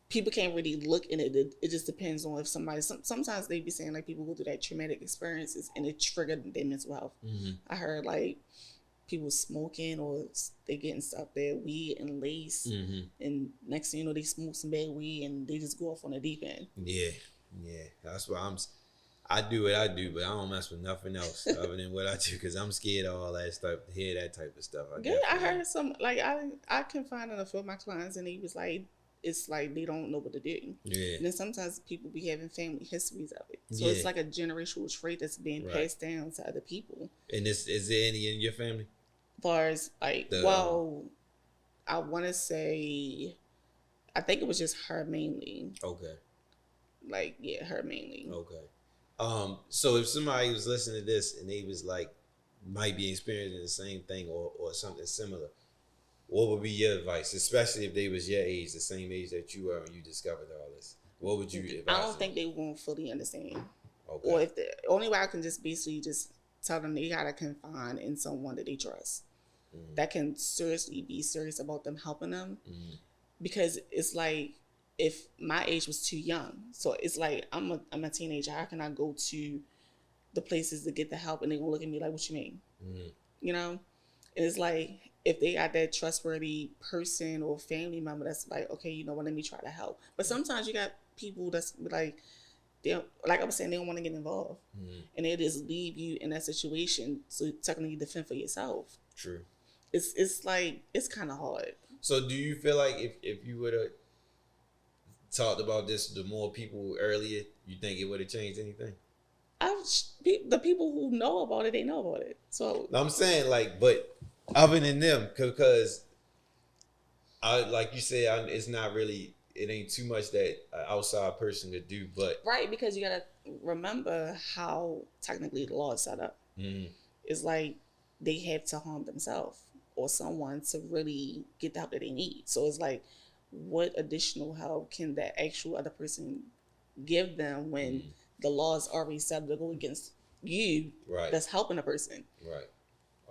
People can't really look in it. It just depends on if somebody. Sometimes they be saying like people go through that traumatic experiences and it triggered their mental health. I heard like people smoking or they getting stuff bad weed and lace, and next thing you know they smoke some bad weed and they just go off on the deep end. Yeah. That's why I do what I do, but I don't mess with nothing else other than what I do because I'm scared of all that stuff. To hear that type of stuff. I heard some like I confided in a few of my clients and he was like, it's like they don't know what to do. Yeah. And then sometimes people be having family histories of it. So it's like a generational trait that's being passed down to other people. And is there any in your family? As far as like, I want to say, I think it was just her mainly. Okay. Like, yeah, her mainly. Okay. So if somebody was listening to this and they was like, might be experiencing the same thing or something similar, what would be your advice, especially if they was your age, the same age that you were when you discovered all this? What would you advise? I don't think they won't fully understand. Okay. Or if the only way I can just basically just tell them they gotta confide in someone that they trust. That can seriously be serious about them helping them. Because it's like, if my age was too young, so it's like I'm a teenager. How can I go to the places to get the help and they gonna look at me like, what you mean? You know? And it's like, if they got that trustworthy person or family member that's like, okay, you know what, let me try to help. But sometimes you got people that's like, like I was saying, they don't want to get involved. And they just leave you in that situation so technically defend for yourself. True. It's like, it's kind of hard. So do you feel like if you would have talked about this to more people earlier, you think it would have changed anything? The people who know about it, they know about it. So I'm saying, like, but other than them, because like you said, it's not really, it ain't too much that an outside person could do, but right, because you gotta remember how technically the law is set up. It's like they have to harm themselves or someone to really get the help that they need. So it's like, what additional help can that actual other person give them when the law is already set up to go against you? Right. That's helping a person. Right.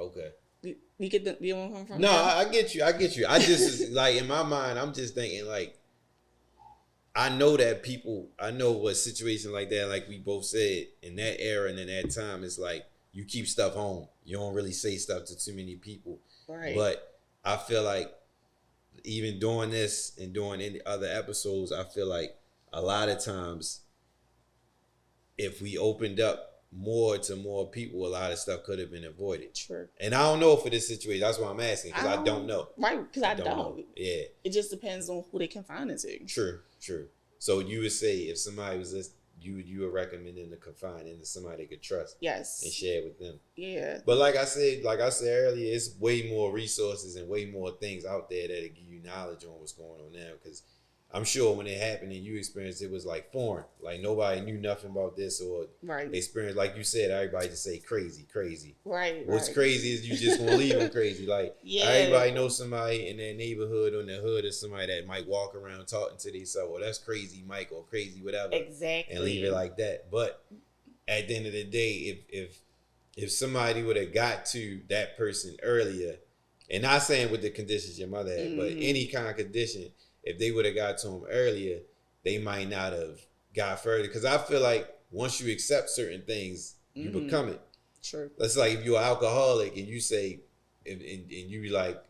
Okay. You get the, you know where I'm coming from? No, I get you. I just like, in my mind, I'm just thinking like, I know what situation like that, like we both said, in that era and in that time, it's like you keep stuff home. You don't really say stuff to too many people. Right. But I feel like even doing this and doing any other episodes, I feel like a lot of times if we opened up more to more people, a lot of stuff could have been avoided. True. And I don't know for this situation. That's why I'm asking, because I don't know. Right, because I don't know. Yeah. It just depends on who they confine into. True. So you would say if somebody was listening, you would recommend them to confine into somebody they could trust. Yes. And share with them. Yeah. But like I said earlier, it's way more resources and way more things out there that'll give you knowledge on what's going on now. Because I'm sure when it happened and you experienced it was like foreign. Like nobody knew nothing about this or Right. experienced. Like you said, everybody just say crazy. Right. What's right. crazy is you just gonna leave them crazy. Like Yeah. everybody knows somebody in their neighborhood or in the hood or somebody that might walk around talking to themselves. Well, that's crazy, Mike, or crazy whatever. Exactly. And leave it like that. But at the end of the day, if somebody would have got to that person earlier, and not saying with the conditions your mother had, but any kind of condition, if they would have got to him earlier, they might not have got further. Because I feel like once you accept certain things, you become it. True. That's like if you're an alcoholic and you say, and you be like,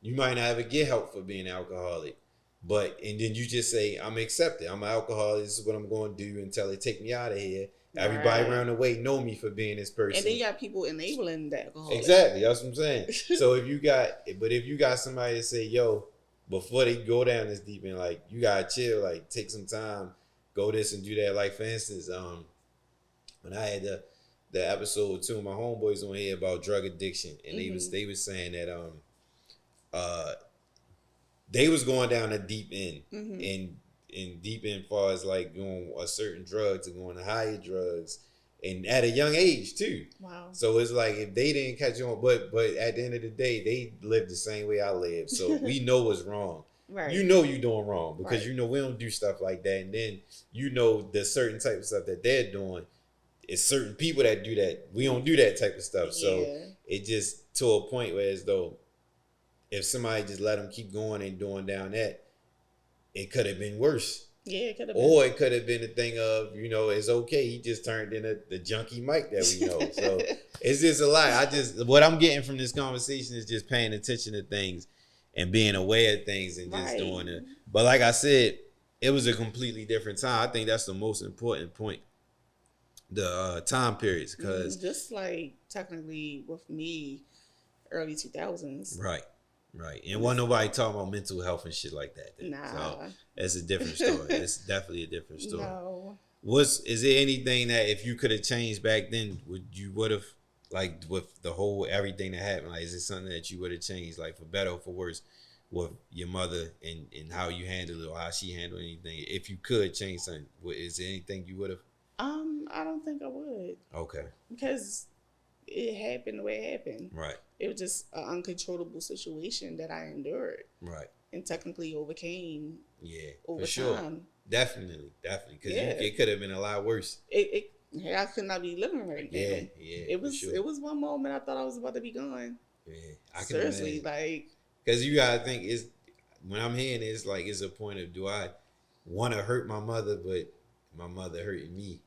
you might not ever get help for being an alcoholic, and then you just say, I'm accepted. I'm an alcoholic. This is what I'm going to do until they take me out of here. Everybody around the way know me for being this person. And then you got people enabling that alcohol. Exactly. That's what I'm saying. So if you got somebody to say, yo, before they go down this deep end, like, you got to chill, like, take some time, go this and do that. Like, for instance, when I had the episode with two of my homeboys on here about drug addiction, and they was saying that they was going down a deep end, and deep end far as like going a certain drug to going to higher drugs, and at a young age too. Wow. So it's like if they didn't catch on, but at the end of the day, they lived the same way I lived. So we know what's wrong. Right. You know you doing wrong because right. you know we don't do stuff like that, and then you know the certain type of stuff that they're doing. It's certain people that do that. We don't do that type of stuff. So it just to a point where as though if somebody just let them keep going and doing down that, it could have been worse. Yeah, it could have been. Or it could have been a thing of, it's okay. He just turned into the junkie Mike that we know. So it's just a lot. What I'm getting from this conversation is just paying attention to things and being aware of things and just doing it. But like I said, it was a completely different time. I think that's the most important point. The time periods, because just like technically with me, early 2000s. Right. And wasn't nobody talking about mental health and shit like that. Nah. So it's a different story. It's definitely a different story. No. Is there anything that if you could have changed back then, would have, like, with the whole everything that happened, like, is it something that you would have changed, like, for better or for worse, with your mother and how you handled it or how she handled anything? If you could change something, is there anything you would have? I don't think I would. Okay. Because it happened the way it happened. Right. It was just an uncontrollable situation that I endured. Right. And technically overcame. Yeah. Over for sure. time. Definitely. Because it could have been a lot worse. I could not be living right now. Yeah. It was one moment I thought I was about to be gone. Yeah. I can Seriously, imagine. like. Because you gotta think, when I'm hearing it, it's like it's a point of, do I want to hurt my mother, but my mother hurting me?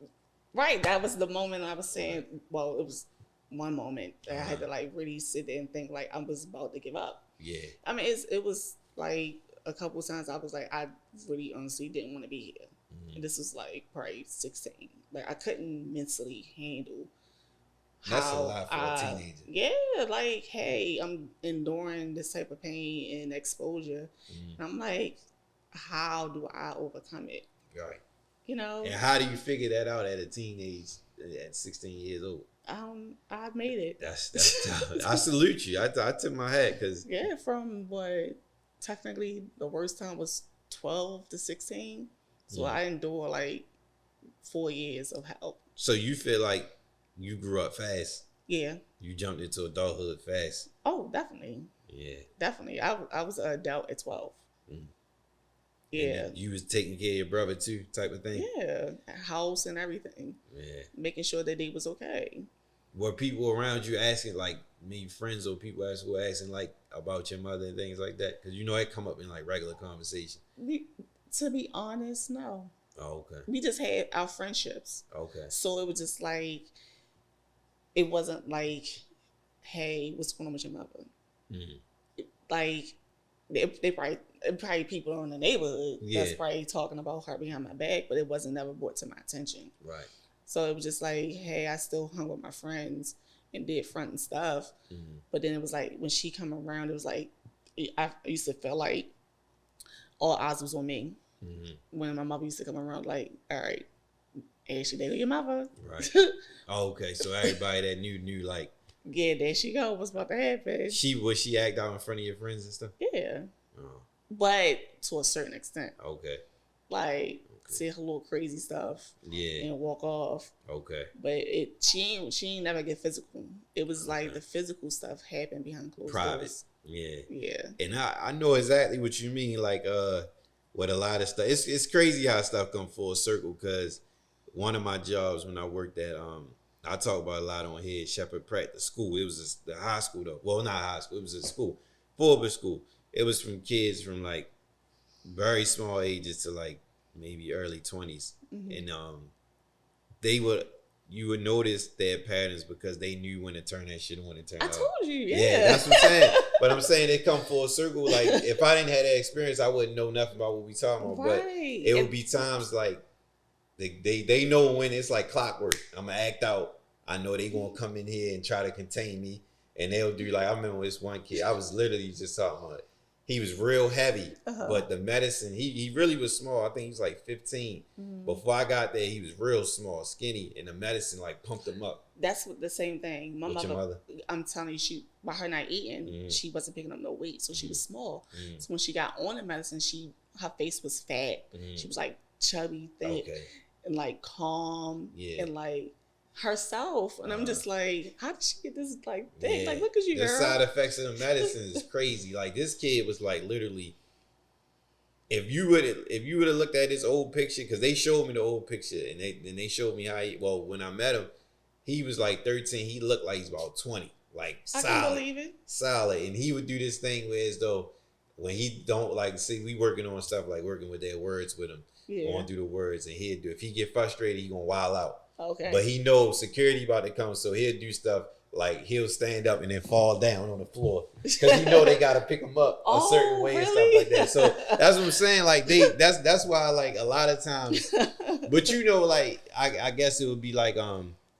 Right. That was the moment I was saying. Well, it was one moment that I had to like really sit there and think like I was about to give up. Yeah. I mean, it was like a couple times I was like, I really honestly didn't want to be here. And this was like probably 16. Like I couldn't mentally handle. That's a lot for a teenager. Yeah, like, hey, I'm enduring this type of pain and exposure. And I'm like, how do I overcome it? Right. And how do you figure that out at a teenage, at 16 years old? I made it. That's tough. I salute you. I tip my hat because from what technically the worst time was 12 to 16. So I endure like 4 years of help. So you feel like you grew up fast? Yeah. You jumped into adulthood fast? Oh, definitely. Yeah. Definitely. I was an adult at 12. Yeah. You was taking care of your brother too, type of thing? Yeah. House and everything. Yeah. Making sure that they was okay. Were people around you asking, like, maybe friends or people who were asking, like, about your mother and things like that? Because it come up in, like, regular conversation. To be honest, no. Oh, okay. We just had our friendships. Okay. So it was just like, it wasn't like, hey, what's going on with your mother? Like, they probably people in the neighborhood that's probably talking about her behind my back, but it wasn't never brought to my attention. Right. So it was just like, hey, I still hung with my friends and did front and stuff. But then it was like, when she come around, it was like, I used to feel like all eyes was on me. When my mother used to come around, like, all right, Ashley, there go your mother. Right. Oh, okay. So everybody that knew, like, yeah, there she go. What's about to happen? Was she act out in front of your friends and stuff? Yeah. Oh. but to a certain extent. Okay. Like, say her little crazy stuff. Yeah. And walk off. Okay. But she ain't never get physical. It was like the physical stuff happened behind closed doors. Yeah. Yeah. And I know exactly what you mean. Like with a lot of stuff, it's crazy how stuff come full circle. Because one of my jobs when I worked at I talk about a lot on here, Shepherd Pratt, the school. It was the high school though. Well, not high school. It was a school, Fulbright school. It was from kids from like very small ages to like maybe early 20s, and you would notice their patterns because they knew when to turn that shit on and turn it off. I told you, yeah, that's what I'm saying. But I'm saying they come full circle. Like if I didn't have that experience, I wouldn't know nothing about what we talking about. Right. But it would be times like they know when it's like clockwork. I'm gonna act out. I know they gonna come in here and try to contain me, and they'll do like I remember this one kid. I was literally just talking about it. He was real heavy, but the medicine, he really was small. I think he was like 15. Before I got there, he was real small, skinny, and the medicine like pumped him up. That's the same thing. My mother, I'm telling you, by her not eating, she wasn't picking up no weight, so she was small. So when she got on the medicine, her face was fat. She was like chubby, thick, and like calm, and like herself. And I'm just like, how did she get this like thick? Like, look at you, girl. The side effects of the medicine is crazy. Like this kid was like literally, if you would have looked at his old picture, because they showed me the old picture, and they showed me how when I met him, he was like 13. He looked like he's about 20. Like solid. I can believe it. Solid. And he would do this thing where as though when he don't like see we working on stuff like working with their words with him. Going through the words, and he'd do if he get frustrated, he gonna wild out. Okay. But he knows security about to come, so he'll do stuff like he'll stand up and then fall down on the floor because he know they gotta pick him up a certain way and stuff like that. So that's what I'm saying. Like that's why like a lot of times, but you know, like I guess it would be like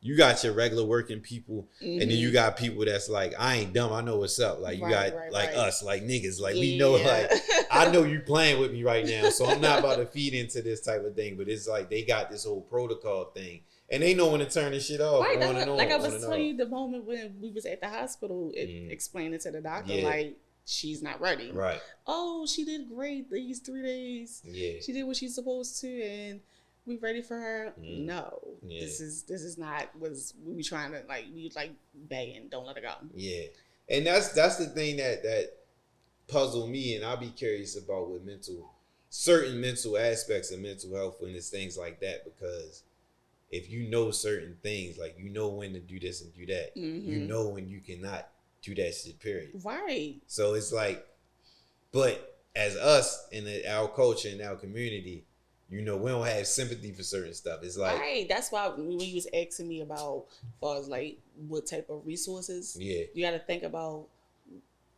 you got your regular working people, and then you got people that's like, I ain't dumb, I know what's up. Like you got us, like niggas, like we know, like I know you playing with me right now, so I'm not about to feed into this type of thing. But it's like they got this whole protocol thing, and they know when to turn this shit off. Right, like I was telling you the moment when we was at the hospital, explaining to the doctor, like she's not ready. Right. Oh, she did great these 3 days. Yeah. She did what she's supposed to, and we ready for her? No. Yeah. This is not was we be trying to we begging, don't let her go. Yeah. And that's the thing that puzzled me, and I'll be curious about with certain mental aspects of mental health when it's things like that, because if you know certain things, like you know when to do this and do that, you know when you cannot do that shit, period. Right. So it's like, but as us in our culture and our community, you know, we don't have sympathy for certain stuff. It's like right. That's why when you was asking me about, as like what type of resources, you got to think about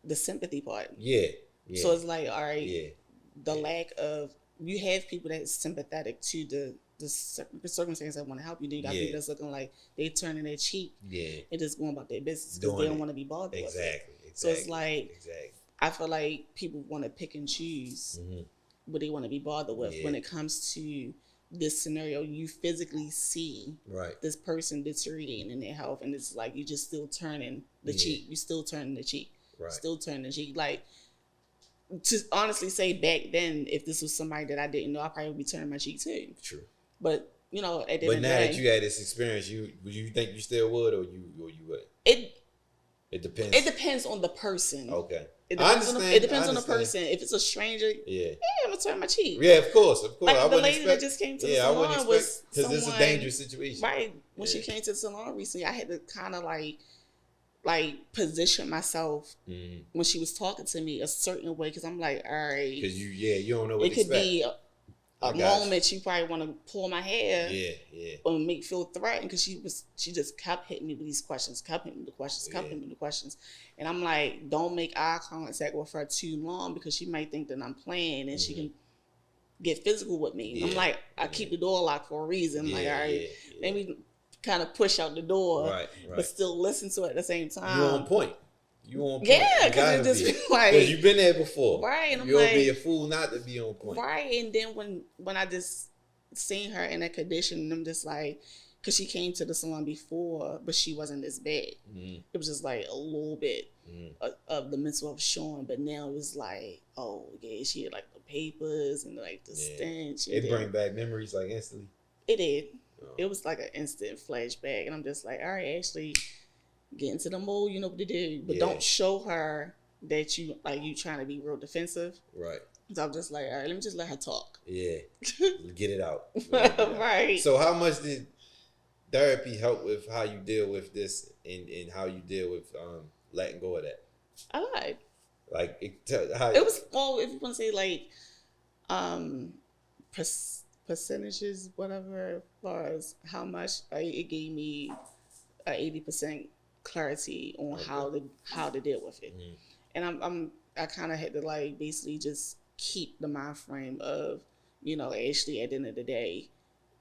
the sympathy part. Yeah. So it's like, all right, the lack of you have people that's sympathetic to the circumstances that want to help you. Then you got people that's looking like they turning their cheek, and just going about their business because they don't want to be bothered. Exactly. So it's like, I feel like people want to pick and choose. What they want to be bothered with when it comes to this scenario. You physically see this person deteriorating in their health, and it's like you just still turning the cheek. You still turning the cheek. Still turning the cheek. Like, to honestly say, back then, if this was somebody that I didn't know, I probably would be turning my cheek too. True. But you know, at the end of the day, that you had this experience, you think you still would, or you would? It depends. It depends on the person. Okay. It depends on the person. If it's a stranger, I'm gonna turn my cheek. Yeah, of course. Like the lady that just came to the salon was because it's a dangerous situation. Right. When she came to the salon recently, I had to kind of like position myself when she was talking to me a certain way, because I'm like, all right, because you don't know what it could be a moment you probably want to pull my hair, or make me feel threatened, because she just kept hitting me with these questions, kept hitting me with the questions, and I'm like, don't make eye contact with her too long, because she might think that I'm playing, and she can get physical with me. I'm like, I keep the door locked for a reason. Like, all right, let me kind of push out the door, but still listen to it at the same time. You're on point. Yeah, because it just be like, because you've been there before, right? And I'm you'll be a fool not to be on point, right? And then when I just seen her in that condition, I'm just like, because she came to the salon before, but she wasn't this bad. It was just like a little bit, of the mental health showing, but now it was like, oh yeah, she had like the papers and like the stench. It bring back memories like instantly. It did. Oh. It was like an instant flashback, and I'm just like, all right, Ashley, get into the mode, you know what to do, but don't show her that you trying to be real defensive. Right. So I'm just like, all right, let me just let her talk. Yeah. Get it out. Right. So how much did therapy help with how you deal with this and how you deal with letting go of that? I lied. Like it was, well, if you want to say like percentages, whatever, as far as how much, it gave me 80% clarity on how to deal with it. Mm-hmm. And I kind of had to like basically just keep the mind frame of, you know, Ashley, at the end of the day,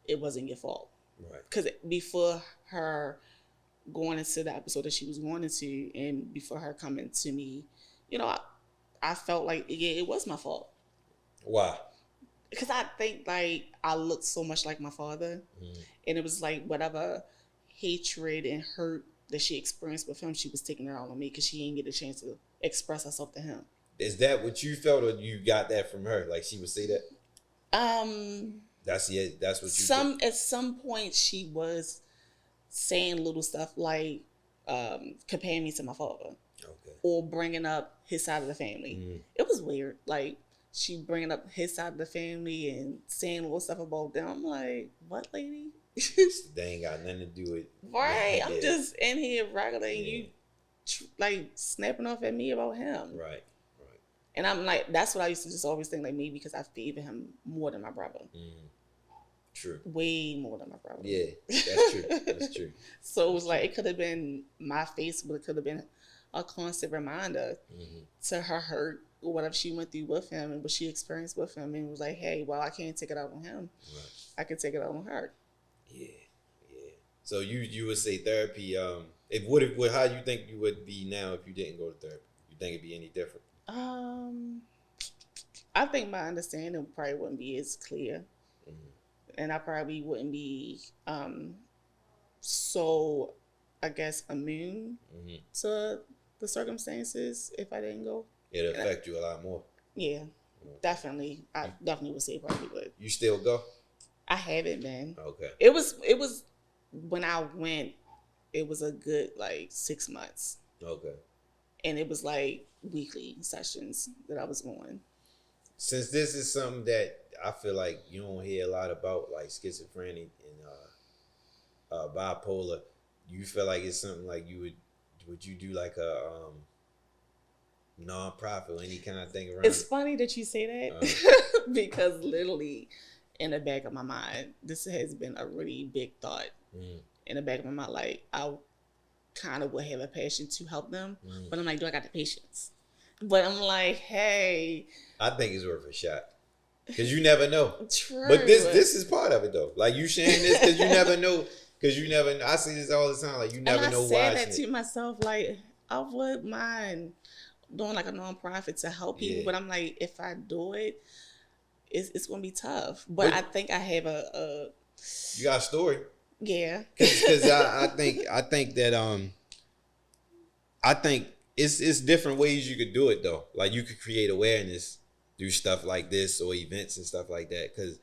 it wasn't your fault. Right. Because before her going into the episode that she was going into, and before her coming to me, you know, I felt like, yeah, it was my fault. Why? Because I think like I looked so much like my father, and it was like whatever hatred and hurt that she experienced with him, she was taking it out on me because she didn't get a chance to express herself to him. Is that what you felt, or you got that from her? Like she would say that? That's what you think? At some point she was saying little stuff like comparing me to my father. Okay. Or bringing up his side of the family. It was weird. Like she bringing up his side of the family and saying little stuff about them. I'm like, what, lady? They ain't got nothing to do with right. I'm just in here regular and you like snapping off at me about him. Right. And I'm like, that's what I used to just always think, like, maybe because I favor him more than my brother. True. Way more than my brother. Yeah, that's true. That's true. So it was like, it could have been my face, but it could have been a constant reminder to her hurt or whatever she went through with him and what she experienced with him. And it was like, hey, well, I can't take it out on him. Right. I can take it out on her. Yeah. So you would say therapy, how you think you would be now if you didn't go to therapy? You think it'd be any different? I think my understanding probably wouldn't be as clear, and I probably wouldn't be so, I guess, immune to the circumstances if I didn't go. It'd affect you a lot more. Yeah, definitely. I definitely would say probably would. You still go? I haven't been. Okay. It was when I went, it was a good like 6 months. Okay. And it was like weekly sessions that I was going. Since this is something that I feel like you don't hear a lot about, like schizophrenia and bipolar, you feel like it's something like would you do like a non-profit or any kind of thing around? It's funny that you say that because literally in the back of my mind, this has been a really big thought in the back of my mind. Like I kind of would have a passion to help them, but I'm like, do I got the patience? But I'm like, hey, I think it's worth a shot because you never know. True. But this is part of it though. Like you sharing this because you never know. Because you never know. I see this all the time. Like you never know why. I said that to myself. Like I would mind doing like a nonprofit to help people, but I'm like, if I do it, it's gonna be tough. But I think I have a. You got a story. Yeah. Because I think that I think it's different ways you could do it though. Like you could create awareness through stuff like this or events and stuff like that. Because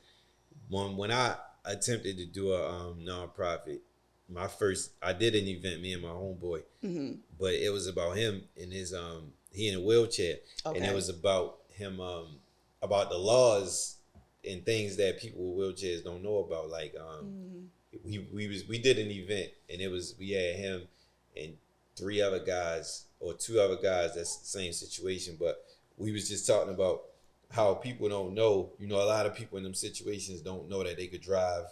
when I attempted to do a nonprofit, I did an event, me and my homeboy, but it was about him and his he in a wheelchair, and it was about him about the laws and things that people with wheelchairs don't know about. Like we did an event and we had him and 2 other guys that's the same situation, but we was just talking about how people don't know, a lot of people in them situations don't know that they could drive.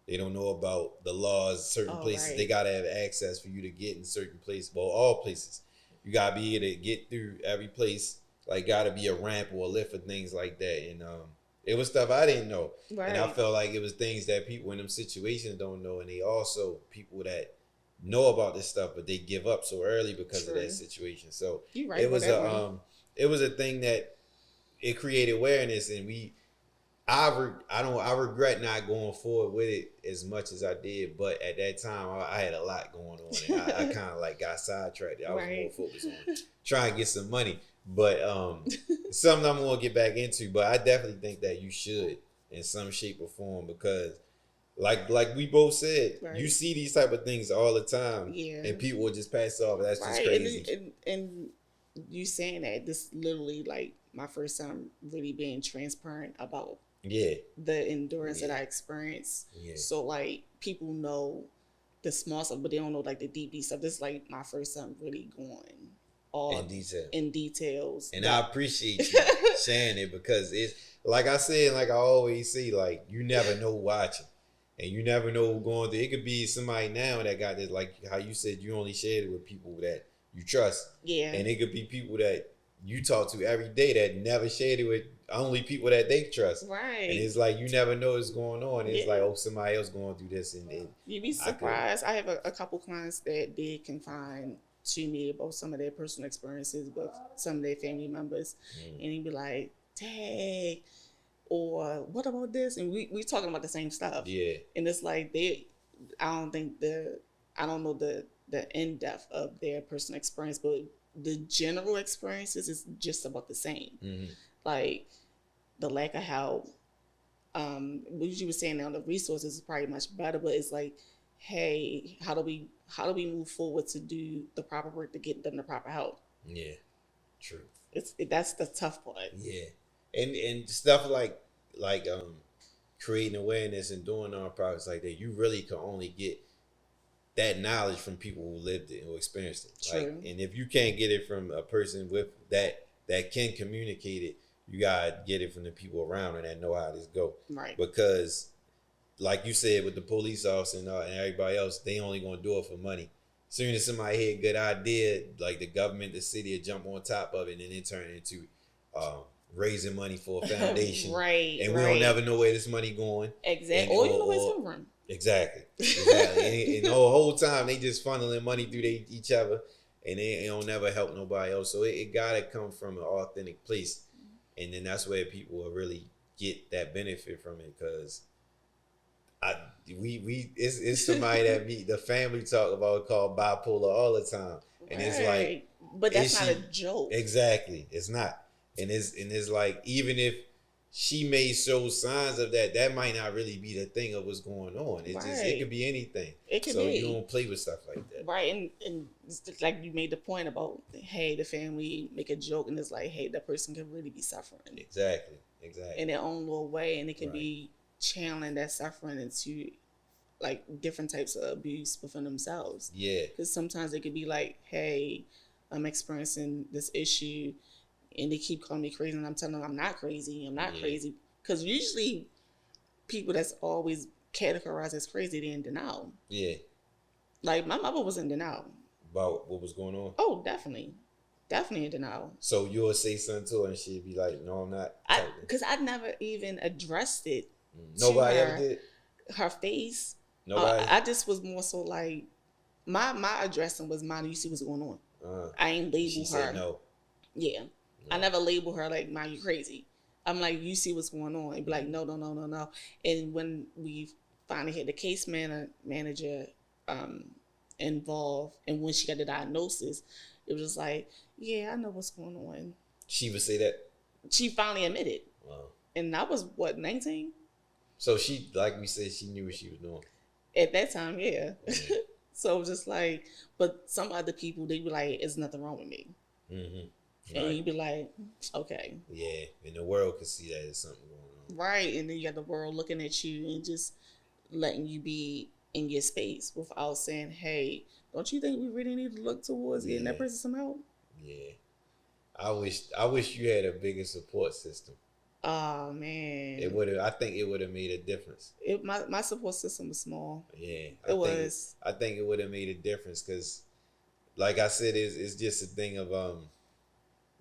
They don't know about the laws, certain places. Right. They got to have access for you to get in certain places. Well, all places. You got to be able to get through every place. Like, got to be a ramp or a lift or things like that. And it was stuff I didn't know. Right. And I felt like it was things that people in them situations don't know. And they also people that know about this stuff, but they give up so early because of that situation. So it was a thing that it created awareness, and I regret not going forward with it as much as I did, but at that time I had a lot going on, and I kind of like got sidetracked. I was more focused on trying to get some money, but something I'm gonna get back into. But I definitely think that you should in some shape or form, because like we both said, you see these type of things all the time, and people will just pass off. That's just crazy. And you saying that, this literally like my first time really being transparent about the endurance that I experienced. So like people know the small stuff, but they don't know like the deep stuff. This is like my first time really going all in details. And I appreciate you sharing it, because it's like I said, like I always say, like you never know watching, and you never know going through. It could be somebody now that got this, like how you said, you only shared it with people that you trust. And it could be people that you talk to every day that never shared it with only people that they trust. And it's like you never know what's going on. It's like, oh, somebody else going through this, and you'd be surprised. I have a couple clients that did confide to me about some of their personal experiences with some of their family members, and he'd be like, "Dang," or "What about this?" And we talking about the same stuff. And it's like I don't know the in depth of their personal experience, but the general experiences is just about the same. Like the lack of how what you were saying now, the resources is probably much better, but it's like, hey, how do we move forward to do the proper work to get them the proper help? True. That's the tough part. And stuff like creating awareness and doing nonprofits like that, you really can only get that knowledge from people who lived it, who experienced it. True. Like, and if you can't get it from a person with that can communicate it, you gotta get it from the people around her that know how this go. Because, like you said, with the police officer and everybody else, they only gonna do it for money. Soon as somebody had a good idea, like the government, the city will jump on top of it, and then it turn into raising money for a foundation. And we don't never know where this money going. Exactly. Or you know where it's coming from. Exactly. and the whole time they just funneling money through each other, and they don't never help nobody else. So it gotta come from an authentic place, and then that's where people will really get that benefit from it. Because it's somebody that the family talk about called bipolar all the time, and it's like, but that's not a joke. Exactly, it's not, and it's like, even if she may show signs of that might not really be the thing of what's going on. It's just, it could be anything. It could be. So you don't play with stuff like that. And like you made the point about, hey, the family make a joke, and it's like, hey, that person could really be suffering. Exactly. In their own little way, and it can be channeling that suffering into like different types of abuse within themselves. Because sometimes they could be like, hey, I'm experiencing this issue, and they keep calling me crazy, and I'm telling them I'm not crazy. Crazy. Because usually people that's always categorized as crazy, they're in denial. Like my mother was in denial. About what was going on? Oh, definitely in denial. So you'll say something to her, and she'd be like, no, I'm not. Because I never even addressed it. Nobody ever did? Her face. Nobody? I just was more so like, my addressing was, mine, you see what's going on. I ain't label her. She said no. No. I never label her like, "Mom, you crazy." I'm like, you see what's going on, and be like, no. And when we finally had the case manager involved, and when she got the diagnosis, it was just like, yeah, I know what's going on. She would say that? She finally admitted. Wow. And I was, what, 19? So she, like we said, she knew what she was doing. At that time, yeah. So it was just like, but some other people, they be like, there's nothing wrong with me. And you'd be like, okay. Yeah, and the world could see that there's something going on. Right, and then you got the world looking at you and just letting you be in your space without saying, hey, don't you think we really need to look towards getting that person some help? Yeah. I wish you had a bigger support system. Oh man. I think it would have made a difference. My support system was small. Yeah. I think it would have made a difference, because like I said, it's just a thing of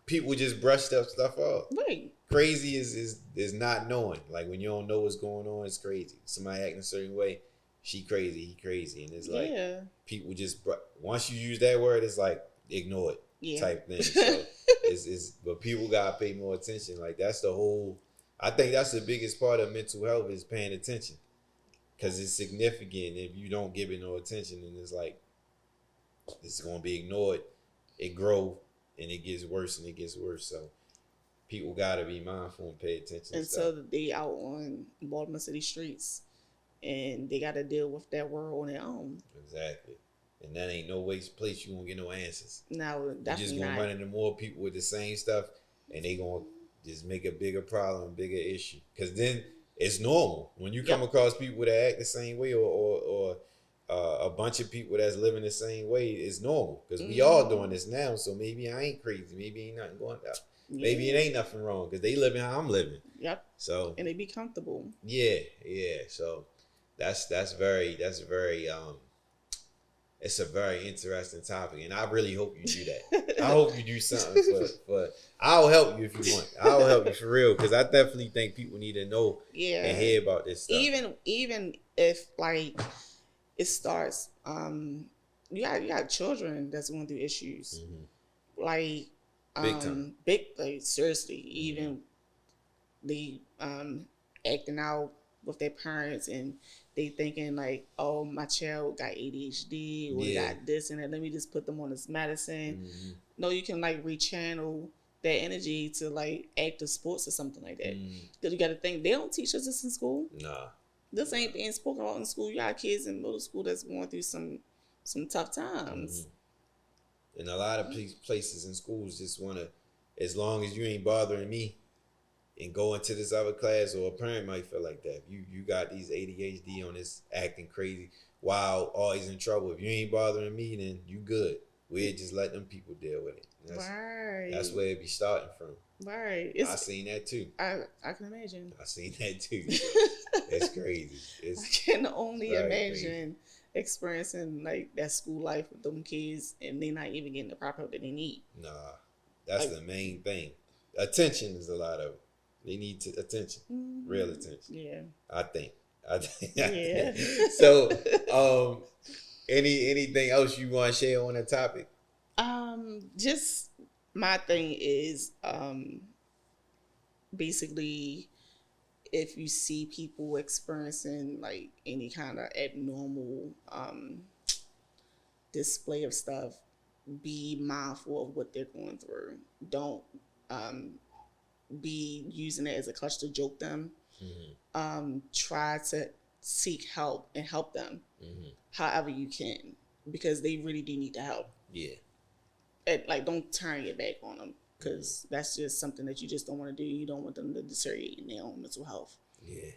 people just brush stuff off. Right. Crazy is not knowing. Like when you don't know what's going on, it's crazy. Somebody acting a certain way, she crazy, he crazy, and it's like people just once you use that word, it's like ignore it type thing. So but people gotta pay more attention. Like that's the whole. I think that's the biggest part of mental health is paying attention, because it's significant. If you don't give it no attention, then it's like it's gonna be ignored. It grows and it gets worse and it gets worse. So people gotta be mindful and pay attention. And so they out on Baltimore City streets, and they got to deal with that world on their own. Exactly. And that ain't no place you won't get no answers. No, You're just gonna run into more people with the same stuff, and they gonna just make a bigger problem, bigger issue. Because then it's normal when you come across people that act the same way, or a bunch of people that's living the same way. It's normal because we all doing this now. So maybe I ain't crazy. Maybe ain't nothing going on. Maybe it ain't nothing wrong because they living how I'm living. Yep. So and they be comfortable. Yeah. So that's very it's a very interesting topic, and I really hope you do that. I hope you do something for I'll help you if you want. I'll help you for real, because I definitely think people need to know and hear about this stuff. Even if like it starts, you got children that's going through issues, like big time, like seriously, even they acting out with their parents, and they thinking like, oh, my child got ADHD or got this and that. Let me just put them on this medicine. No, you can like rechannel that energy to like active sports or something like that. Because you got to think, they don't teach us this in school. Nah. This ain't being spoken about in school. You got kids in middle school that's going through some tough times. And a lot of places in schools just want to, as long as you ain't bothering me and go into this other class, or a parent might feel like that. You got these ADHD on this acting crazy, wild, always in trouble. If you ain't bothering me, then you good. We'll just let them people deal with it. That's where it be starting from. Right. I seen that too. I can imagine. I seen that too. It's crazy. I can only imagine experiencing like that school life with them kids, and they not even getting the proper help that they need. Nah, that's the main thing. Attention is a lot of it. They need attention, real attention. Yeah, I think. Yeah. So, anything else you want to share on that topic? Just my thing is, basically, if you see people experiencing like any kind of abnormal display of stuff, be mindful of what they're going through. Don't be using it as a crutch to joke them. Try to seek help and help them however you can, because they really do need the help. Yeah. And like, don't turn your back on them, because that's just something that you just don't want to do. You don't want them to deteriorate in their own mental health. Yeah.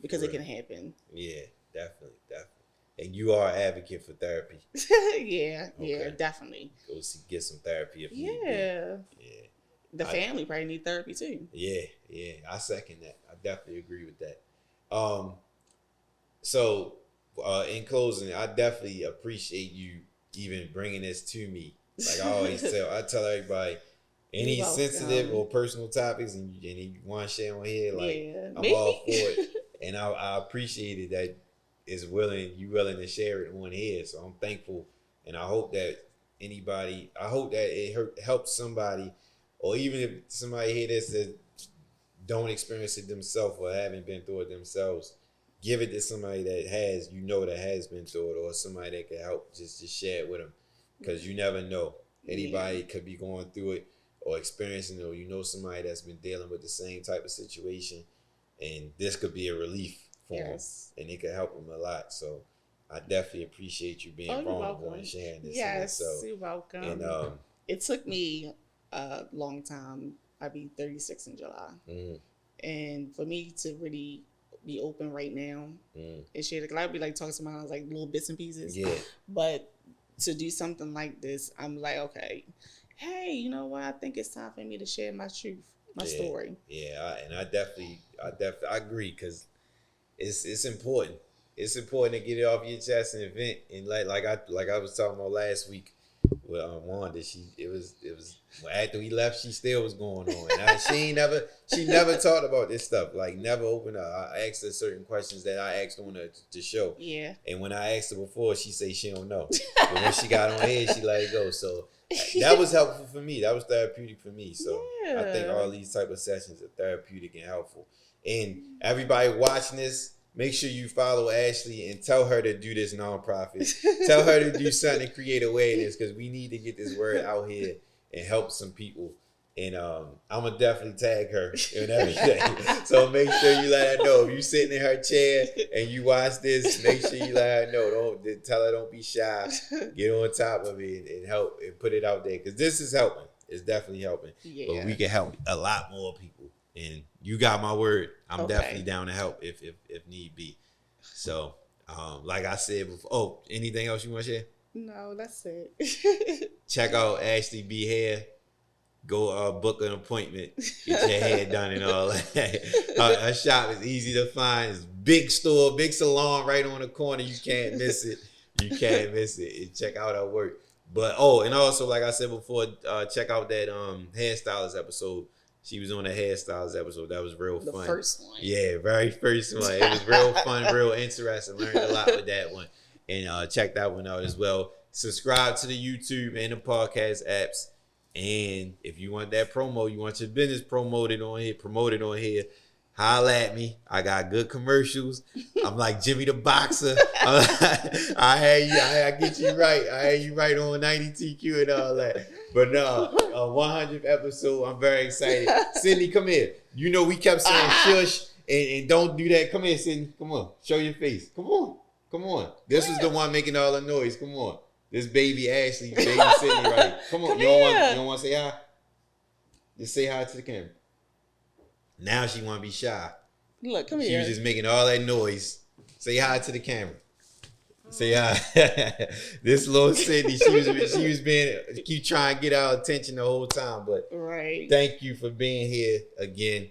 Because it can happen. Yeah, definitely. And you are an advocate for therapy. Yeah, definitely. Go get some therapy if you need. Yeah. The family probably need therapy too. Yeah. I second that. I definitely agree with that. So, in closing, I definitely appreciate you even bringing this to me. Like I always tell everybody, any sensitive or personal topics and you want to share on here, like I'm all for it. And I appreciate it that you willing to share it on here. So I'm thankful, and I hope that it helps somebody, or even if somebody hear this that don't experience it themselves or haven't been through it themselves, give it to somebody that has been through it, or somebody that can help just share it with them, because you never know. Anybody could be going through it or experiencing it, or somebody that's been dealing with the same type of situation, and this could be a relief for them, and it could help them a lot. So I definitely appreciate you being vulnerable and sharing this. Yes, you're welcome. And it took me a long time. I'll be 36 in July. And for me to really be open right now and share, like, I'd be like talking to my like little bits and pieces. Yeah. But to do something like this, I'm like, okay, hey, you know what? I think it's time for me to share my truth, my story. Yeah, I definitely agree, because it's important. It's important to get it off your chest and vent. And like I was talking about last week with Wanda. It was after we left, she still was going on. And she never talked about this stuff. Like never opened up. I asked her certain questions that I asked on the show. Yeah. And when I asked her before, she said she don't know. But when she got on here, she let it go. So that was helpful for me. That was therapeutic for me. So I think all these type of sessions are therapeutic and helpful. And everybody watching this, make sure you follow Ashley and tell her to do this nonprofit. Tell her to do something to create awareness because we need to get this word out here and help some people. And I'm going to definitely tag her and everything. So make sure you let her know. If you're sitting in her chair and you watch this, make sure you let her know. Tell her don't be shy. Get on top of it and help and put it out there because this is helping. It's definitely helping. Yeah. But we can help a lot more people. And you got my word. I'm definitely down to help if need be. So, like I said before. Oh, anything else you want to share? No, that's it. Check out Ashley B Hair. Go book an appointment. Get your hair done and all that. Her shop is easy to find. It's big store, big salon right on the corner. You can't miss it. You can't miss it. And check out her work. But and also like I said before, check out that hairstylist episode. She was on the hairstyles episode. That was real fun. The first one. Yeah, very first one. It was real fun, real interesting. Learned a lot with that one. And check that one out as well. Subscribe to the YouTube and the podcast apps. And if you want that promo, you want your business promoted on here, holla at me. I got good commercials. I'm like Jimmy the Boxer. I get you right. I had you right on 90TQ and all that. But no, 100th episode. I'm very excited. Sydney, come here. You know we kept saying shush and don't do that. Come here, Sydney. Come on. Show your face. Come on. This is the one making all the noise. Come on. This baby Ashley, baby Sydney, right? Come on. You don't want to say hi? Just say hi to the camera. Now she want to be shy. Look, come here. here. She was just making all that noise. Say hi to the camera. Say hi. This little Sydney, she was being keep trying to get our attention the whole time. But right. Thank you for being here again.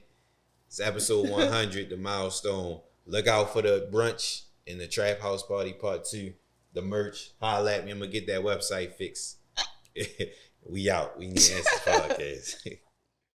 It's episode 100, the milestone. Look out for the brunch and the Trap House Party Part 2. The merch. Holla at me. I'm gonna get that website fixed. We out. We need to answer podcast.